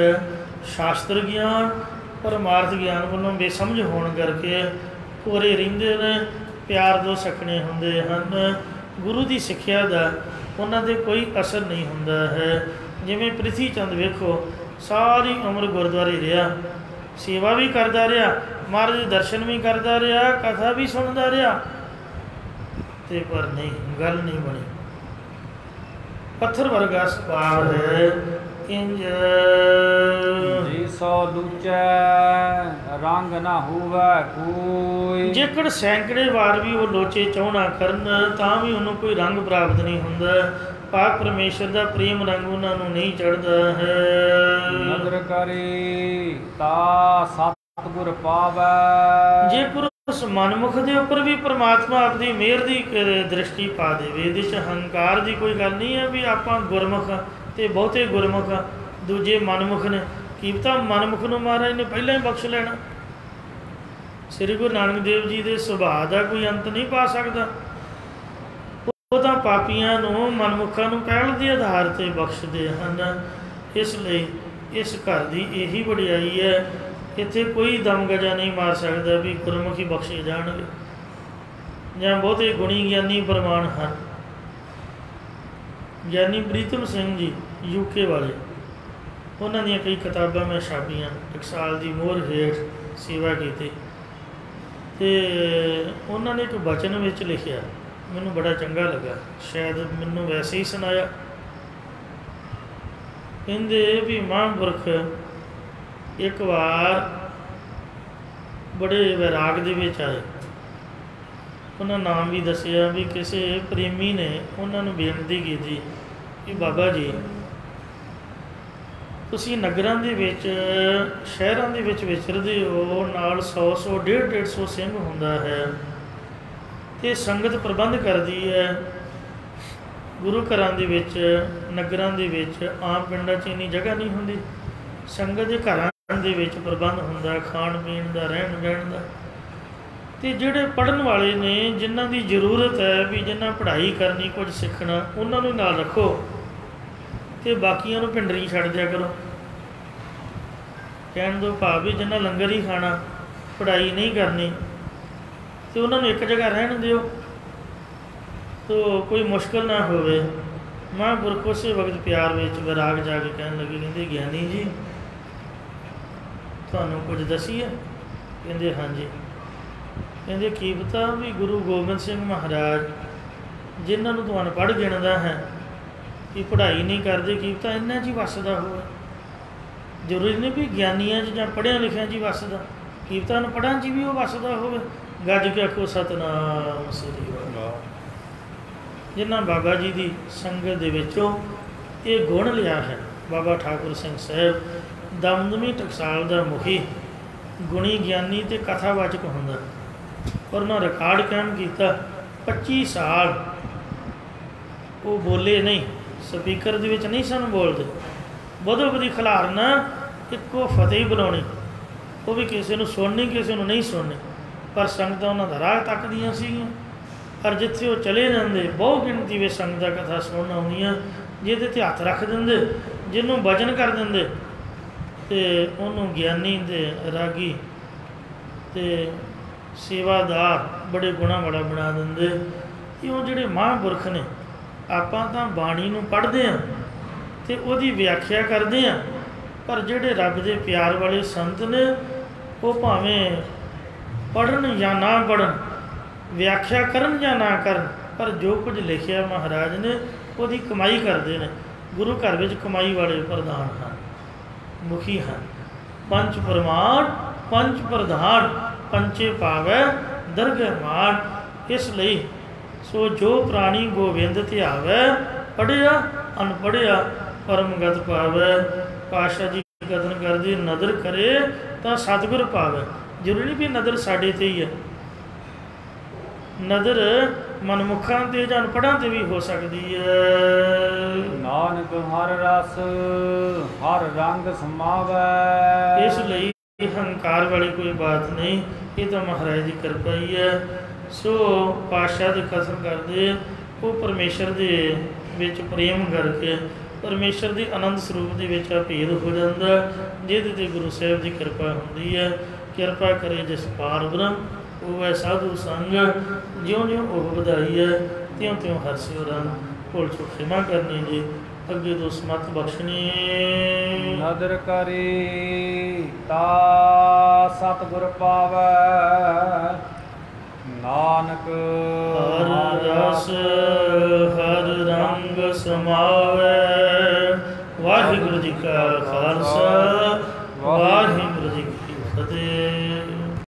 ਸ਼ਾਸਤਰ ਗਿਆਨ, ਪਰਮਾਰਥ ਗਿਆਨ ਵੱਲੋਂ ਬੇਸਮਝ ਹੋਣ ਕਰਕੇ ਕੋਰੇ ਰਹਿੰਦੇ ਨੇ, ਪਿਆਰ ਦੋ ਸਕਣੇ ਹੁੰਦੇ ਹਨ। ਗੁਰੂ ਦੀ ਸਿੱਖਿਆ ਦਾ ਉਹਨਾਂ 'ਤੇ ਕੋਈ ਅਸਰ ਨਹੀਂ ਹੁੰਦਾ ਹੈ। ਜਿਵੇਂ ਪ੍ਰਿਥੀ ਚੰਦ ਵੇਖੋ, ਸਾਰੀ ਉਮਰ ਗੁਰਦੁਆਰੇ ਰਿਹਾ, ਸੇਵਾ ਵੀ ਕਰਦਾ ਰਿਹਾ, ਮਹਾਰਾਜ ਦੇ ਦਰਸ਼ਨ ਵੀ ਕਰਦਾ ਰਿਹਾ, ਕਥਾ ਵੀ ਸੁਣਦਾ ਰਿਹਾ, ਅਤੇ ਪਰ ਨਹੀਂ, ਗੱਲ ਨਹੀਂ ਬਣੀ। ਪੱਥਰ ਵਰਗਾ ਸੁਭਾਅ ਹੈ। ਇੰਜ ਜੀ ਸੋ ਲੂਚੈ ਰੰਗ ਨਾ ਹੋਵੇ ਕੋਈ। ਜੇਕਰ ਸੈਂਕੜੇ ਵਾਰ ਵੀ ਉਹ ਲੋਚੇ ਚਾਹੁਣਾ ਕਰਨ ਤਾਂ ਵੀ ਉਹਨੂੰ ਕੋਈ ਰੰਗ ਪ੍ਰਾਪਤ ਨਹੀਂ ਹੁੰਦਾ। ਪਾਕ ਪਰਮੇਸ਼ਰ ਦਾ ਪ੍ਰੇਮ ਰੰਗ ਉਹਨਾਂ ਨੂੰ ਨਹੀਂ ਚੜ੍ਹਦਾ ਹੈ। ਨਦਰ ਕਰੇ ਤਾ ਸਤਿਗੁਰ ਪਾਵੈ। ਜੇਕਰ ਉਸ ਮਨਮੁਖ ਦੇ ਉੱਪਰ ਵੀ ਪਰਮਾਤਮਾ ਆਪਣੀ ਮਿਹਰ ਦੀ ਦ੍ਰਿਸ਼ਟੀ ਪਾ ਦੇਵੇ। ਇਹਦੇ 'ਚ ਹੰਕਾਰ ਦੀ ਕੋਈ ਗੱਲ ਨਹੀਂ ਹੈ ਵੀ ਆਪਾਂ ਗੁਰਮੁਖ ਅਤੇ ਬਹੁਤੇ ਗੁਰਮੁਖ, ਦੂਜੇ ਮਨਮੁਖ ਨੇ। ਕੀ ਪਤਾ ਮਨਮੁਖ ਨੂੰ ਮਹਾਰਾਜ ਨੇ ਪਹਿਲਾਂ ਹੀ ਬਖਸ਼ ਲੈਣਾ। ਸ੍ਰੀ ਗੁਰੂ ਨਾਨਕ ਦੇਵ ਜੀ ਦੇ ਸੁਭਾਅ ਦਾ ਕੋਈ ਅੰਤ ਨਹੀਂ ਪਾ ਸਕਦਾ। ਉਹ ਤਾਂ ਪਾਪੀਆਂ ਨੂੰ, ਮਨਮੁੱਖਾਂ ਨੂੰ ਪਹਿਲ ਦੇ ਆਧਾਰ 'ਤੇ ਬਖਸ਼ਦੇ ਹਨ। ਇਸ ਲਈ ਇਸ ਘਰ ਦੀ ਇਹੀ ਵਡਿਆਈ ਹੈ, ਇੱਥੇ ਕੋਈ ਦਮਗਜਾ ਨਹੀਂ ਮਾਰ ਸਕਦਾ ਵੀ ਗੁਰਮੁਖੀ ਬਖਸ਼ੇ ਜਾਣਗੇ ਜਾਂ ਬਹੁਤੇ ਗੁਣੀ ਗਿਆਨੀ ਪ੍ਰਮਾਣ ਹਨ। ਗਿਆਨੀ ਪ੍ਰੀਤਮ ਸਿੰਘ ਜੀ UK ਵਾਲੇ, ਉਹਨਾਂ ਦੀਆਂ ਕਈ ਕਿਤਾਬਾਂ ਮੈਂ ਛਾਪੀਆਂ, ਟਕਸਾਲ ਦੀ ਮੋਹਰ ਹੇਠ ਸੇਵਾ ਕੀਤੀ, ਅਤੇ ਉਹਨਾਂ ਨੇ ਇੱਕ ਬਚਨ ਵਿੱਚ ਲਿਖਿਆ, ਮੈਨੂੰ ਬੜਾ ਚੰਗਾ ਲੱਗਾ, ਸ਼ਾਇਦ ਮੈਨੂੰ ਵੈਸੇ ਹੀ ਸੁਣਾਇਆ। ਕਹਿੰਦੇ ਵੀ ਮਹਾਂਪੁਰਖ ਇੱਕ ਵਾਰ ਬੜੇ ਵੈਰਾਗ ਦੇ ਵਿੱਚ ਆਏ। ਉਹਨਾਂ ਨਾਮ ਵੀ ਦੱਸਿਆ ਵੀ ਕਿਸੇ ਪ੍ਰੇਮੀ ਨੇ ਉਹਨਾਂ ਨੂੰ ਬੇਨਤੀ ਕੀਤੀ ਕਿ ਬਾਬਾ ਜੀ ਤੁਸੀਂ ਨਗਰਾਂ ਦੇ ਵਿੱਚ, ਸ਼ਹਿਰਾਂ ਦੇ ਵਿੱਚ ਵਿਚਰਦੇ ਹੋ, ਨਾਲ 100 150 ਸਿੰਘ ਹੁੰਦਾ ਹੈ ਅਤੇ ਸੰਗਤ ਪ੍ਰਬੰਧ ਕਰਦੀ ਹੈ। ਗੁਰੂ ਘਰਾਂ ਦੇ ਵਿੱਚ, ਨਗਰਾਂ ਦੇ ਵਿੱਚ, ਆਮ ਪਿੰਡਾਂ 'ਚ ਇੰਨੀ ਜਗ੍ਹਾ ਨਹੀਂ ਹੁੰਦੀ। ਸੰਗਤ ਦੇ ਘਰਾਂ ਦੇ ਵਿੱਚ ਪ੍ਰਬੰਧ ਹੁੰਦਾ ਖਾਣ ਪੀਣ ਦਾ, ਰਹਿਣ ਬਹਿਣ ਦਾ। ਅਤੇ ਜਿਹੜੇ ਪੜ੍ਹਨ ਵਾਲੇ ਨੇ, ਜਿਨ੍ਹਾਂ ਦੀ ਜ਼ਰੂਰਤ ਹੈ ਵੀ ਜਿਨ੍ਹਾਂ ਪੜ੍ਹਾਈ ਕਰਨੀ, ਕੁਝ ਸਿੱਖਣਾ, ਉਹਨਾਂ ਨੂੰ ਨਾਲ ਰੱਖੋ ਅਤੇ ਬਾਕੀਆਂ ਨੂੰ ਪਿੰਡਰੀ ਛੱਡ ਦਿਆ ਕਰੋ। ਕਹਿਣ ਤੋਂ ਭਾਵ ਵੀ ਜਿਨ੍ਹਾਂ ਲੰਗਰ ਹੀ ਖਾਣਾ, ਪੜ੍ਹਾਈ ਨਹੀਂ ਕਰਨੀ, ਅਤੇ ਉਹਨਾਂ ਨੂੰ ਇੱਕ ਜਗ੍ਹਾ ਰਹਿਣ ਦਿਓ ਤੋ ਕੋਈ ਮੁਸ਼ਕਿਲ ਨਾ ਹੋਵੇ। ਮਹਾਂਪੁਰਖ ਉਸੇ ਵਕਤ ਪਿਆਰ ਵਿੱਚ ਵੈਰਾਗ ਜਾ ਕੇ ਕਹਿਣ ਲੱਗੇ, ਕਹਿੰਦੇ ਗਿਆਨੀ ਜੀ ਤੁਹਾਨੂੰ ਕੁਝ ਦੱਸੀਏ? ਕਹਿੰਦੇ ਹਾਂਜੀ। ਕਹਿੰਦੇ ਕੀ ਪਤਾ ਵੀ ਗੁਰੂ ਗੋਬਿੰਦ ਸਿੰਘ ਮਹਾਰਾਜ ਜਿਨ੍ਹਾਂ ਨੂੰ ਤੂੰ ਅਨਪੜ੍ਹ ਗਿਣਦਾ ਹੈ ਕਿ ਪੜ੍ਹਾਈ ਨਹੀਂ ਕਰਦੇ, ਕੀ ਪਤਾ ਇਹਨਾਂ 'ਚ ਹੀ ਵੱਸਦਾ ਹੋਵੇ। ਜ਼ਰੂਰੀ ਨਹੀਂ ਵੀ ਗਿਆਨੀਆਂ 'ਚ ਜਾਂ ਪੜ੍ਹਿਆਂ ਲਿਖਿਆਂ 'ਚ ਹੀ ਵੱਸਦਾ, ਕੀ ਪਤਾ ਅਨਪੜ੍ਹਾਂ 'ਚ ਵੀ ਉਹ ਵੱਸਦਾ ਹੋਵੇ। ਗੱਜ ਕੇ ਆਖੋ ਸਤਿਨਾਮ ਸ੍ਰੀ ਵਾਹਿਗੁਰੂ। ਜਿਨ੍ਹਾਂ ਬਾਬਾ ਜੀ ਦੀ ਸੰਗਤ ਦੇ ਵਿੱਚੋਂ ਇਹ ਗੁਣ ਲਿਆ ਹੈ, ਬਾਬਾ ਠਾਕੁਰ ਸਿੰਘ ਸਾਹਿਬ ਦਮਦਮੀ ਟਕਸਾਲ ਦਾ ਮੁਖੀ, ਗੁਣੀ ਗਿਆਨੀ ਅਤੇ ਕਥਾਵਾਚਕ ਹੁੰਦਾ। ਔਰ ਉਹਨਾਂ ਰਿਕਾਰਡ ਕਾਇਮ ਕੀਤਾ, 25 ਸਾਲ ਉਹ ਬੋਲੇ ਨਹੀਂ, ਸਪੀਕਰ ਦੇ ਵਿੱਚ ਨਹੀਂ ਸਨ ਬੋਲਦੇ, ਬਦੋ ਬਦੀ ਖਿਲਾਰਨਾ, ਇੱਕੋ ਫਤਿਹ ਬੁਲਾਉਣੀ, ਉਹ ਵੀ ਕਿਸੇ ਨੂੰ ਸੁਣਨੀ, ਕਿਸੇ ਨੂੰ ਨਹੀਂ ਸੁਣਨੀ, ਪਰ ਸੰਗਤਾਂ ਉਹਨਾਂ ਦਾ ਰਾਹ ਤੱਕਦੀਆਂ ਸੀਗੀਆਂ। ਪਰ ਜਿੱਥੇ ਉਹ ਚਲੇ ਜਾਂਦੇ, ਬਹੁ ਗਿਣਤੀ ਵਿੱਚ ਸੰਗਤਾਂ ਕਥਾ ਸੁਣਨ ਆਉਂਦੀਆਂ, ਜਿਹਦੇ 'ਤੇ ਹੱਥ ਰੱਖ ਦਿੰਦੇ, ਜਿਹਨੂੰ ਵਚਨ ਕਰ ਦਿੰਦੇ, ਅਤੇ ਉਹਨੂੰ ਗਿਆਨੀ ਅਤੇ ਰਾਗੀ ਅਤੇ ਸੇਵਾਦਾਰ ਬੜੇ ਗੁਣਾਂ ਵਾਲਾ ਬਣਾ ਦਿੰਦੇ। ਕਿ ਉਹ ਜਿਹੜੇ ਮਹਾਂਪੁਰਖ ਨੇ, ਆਪਾਂ ਤਾਂ ਬਾਣੀ ਨੂੰ ਪੜ੍ਹਦੇ ਹਾਂ ਅਤੇ ਉਹਦੀ ਵਿਆਖਿਆ ਕਰਦੇ ਹਾਂ, ਪਰ ਜਿਹੜੇ ਰੱਬ ਦੇ ਪਿਆਰ ਵਾਲੇ ਸੰਤ ਨੇ, ਉਹ ਭਾਵੇਂ ਪੜ੍ਹਨ ਜਾਂ ਨਾ ਪੜ੍ਹਨ, ਵਿਆਖਿਆ ਕਰਨ ਜਾਂ ਨਾ ਕਰਨ, ਪਰ ਜੋ ਕੁਝ ਲਿਖਿਆ ਮਹਾਰਾਜ ਨੇ ਉਹਦੀ ਕਮਾਈ ਕਰਦੇ ਨੇ। ਗੁਰੂ ਘਰ ਵਿੱਚ ਕਮਾਈ ਵਾਲੇ ਪ੍ਰਧਾਨ ਹਨ, ਮੁਖੀ ਹਨ। ਪੰਚ ਪ੍ਰਮਾਣ ਪੰਚ ਪ੍ਰਧਾਨ, ਪੰਚੇ ਪਾਵੈ ਦਰਗਹਿ ਮਾਣ। ਇਸ ਲਈ ਸੋ ਜੋ ਪ੍ਰਾਣੀ ਗੋਬਿੰਦ ਧਿਆਵੈ, ਪੜ੍ਹਿਆ ਅਨਪੜ੍ਹਿਆ ਪਰਮਗਤ ਪਾਵੈ। ਪਾਤਸ਼ਾਹ ਜੀ ਕਥਨ ਕਰਦੇ, ਨਦਰ ਕਰੇ ਤਾਂ ਸਤਿਗੁਰ ਪਾਵੈ। ਜ਼ਰੂਰੀ ਵੀ ਨਦਰ ਸਾਡੇ 'ਤੇ ਹੀ ਹੈ, ਨਦਰ ਮਨਮੁੱਖਾਂ 'ਤੇ ਜਾਂ ਅਨਪੜ੍ਹਾਂ 'ਤੇ ਵੀ ਹੋ ਸਕਦੀ ਹੈ। ਨਾਨਕ ਹਰ ਰਸ ਹਰ ਰੰਗ ਸਮਾਵੈ। ਇਸ ਲਈ ਹੰਕਾਰ ਵਾਲੀ ਕੋਈ ਬਾਤ ਨਹੀਂ, ਇਹ ਤਾਂ ਮਹਾਰਾਜ ਦੀ ਕਿਰਪਾ ਹੀ ਹੈ। ਸੋ ਪਾਤਸ਼ਾਹ ਦੇ ਕਥਨ ਕਰਦੇ, ਉਹ ਪਰਮੇਸ਼ਰ ਦੇ ਵਿੱਚ ਪ੍ਰੇਮ ਕਰਕੇ ਪਰਮੇਸ਼ਰ ਦੇ ਆਨੰਦ ਸਰੂਪ ਦੇ ਵਿੱਚ ਭੇਦ ਹੋ ਜਾਂਦਾ, ਜਿਹਦੇ 'ਤੇ ਗੁਰੂ ਸਾਹਿਬ ਦੀ ਕਿਰਪਾ ਹੁੰਦੀ ਹੈ। ਕਿਰਪਾ ਕਰੇ ਜਿਸ ਪਾਰ ਬ੍ਰਹਮ, ਉਹ ਹੈ ਸਾਧੂ ਸੰਗ। ਜਿਉਂ ਜਿਉਂ ਉਹ ਵਧਾਈ ਹੈ, ਤਿਉਂ ਤਿਉਂ ਹਰ ਸਿਉ ਰੰਗ। ਭੁੱਲ ਚੁੱਕ ਖਿਮਾ ਕਰਨੀ ਜੀ, ਅੱਗੇ ਤੋਂ ਸਮਤ ਬਖਸ਼ਣੀ। ਨਦਰ ਕਰੀ ਤਾ ਸਤਿਗੁਰ ਪਾਵੈ, ਨਾਨਕ ਹਰ ਰਸ ਹਰ ਰੰਗ ਸਮਾਵੈ। ਵਾਹਿਗੁਰੂ ਜੀ ਕਾ ਖਾਲਸਾ, ਵਾਹਿਗੁਰੂ ਜੀ ਕੀ ਫਤਿਹ।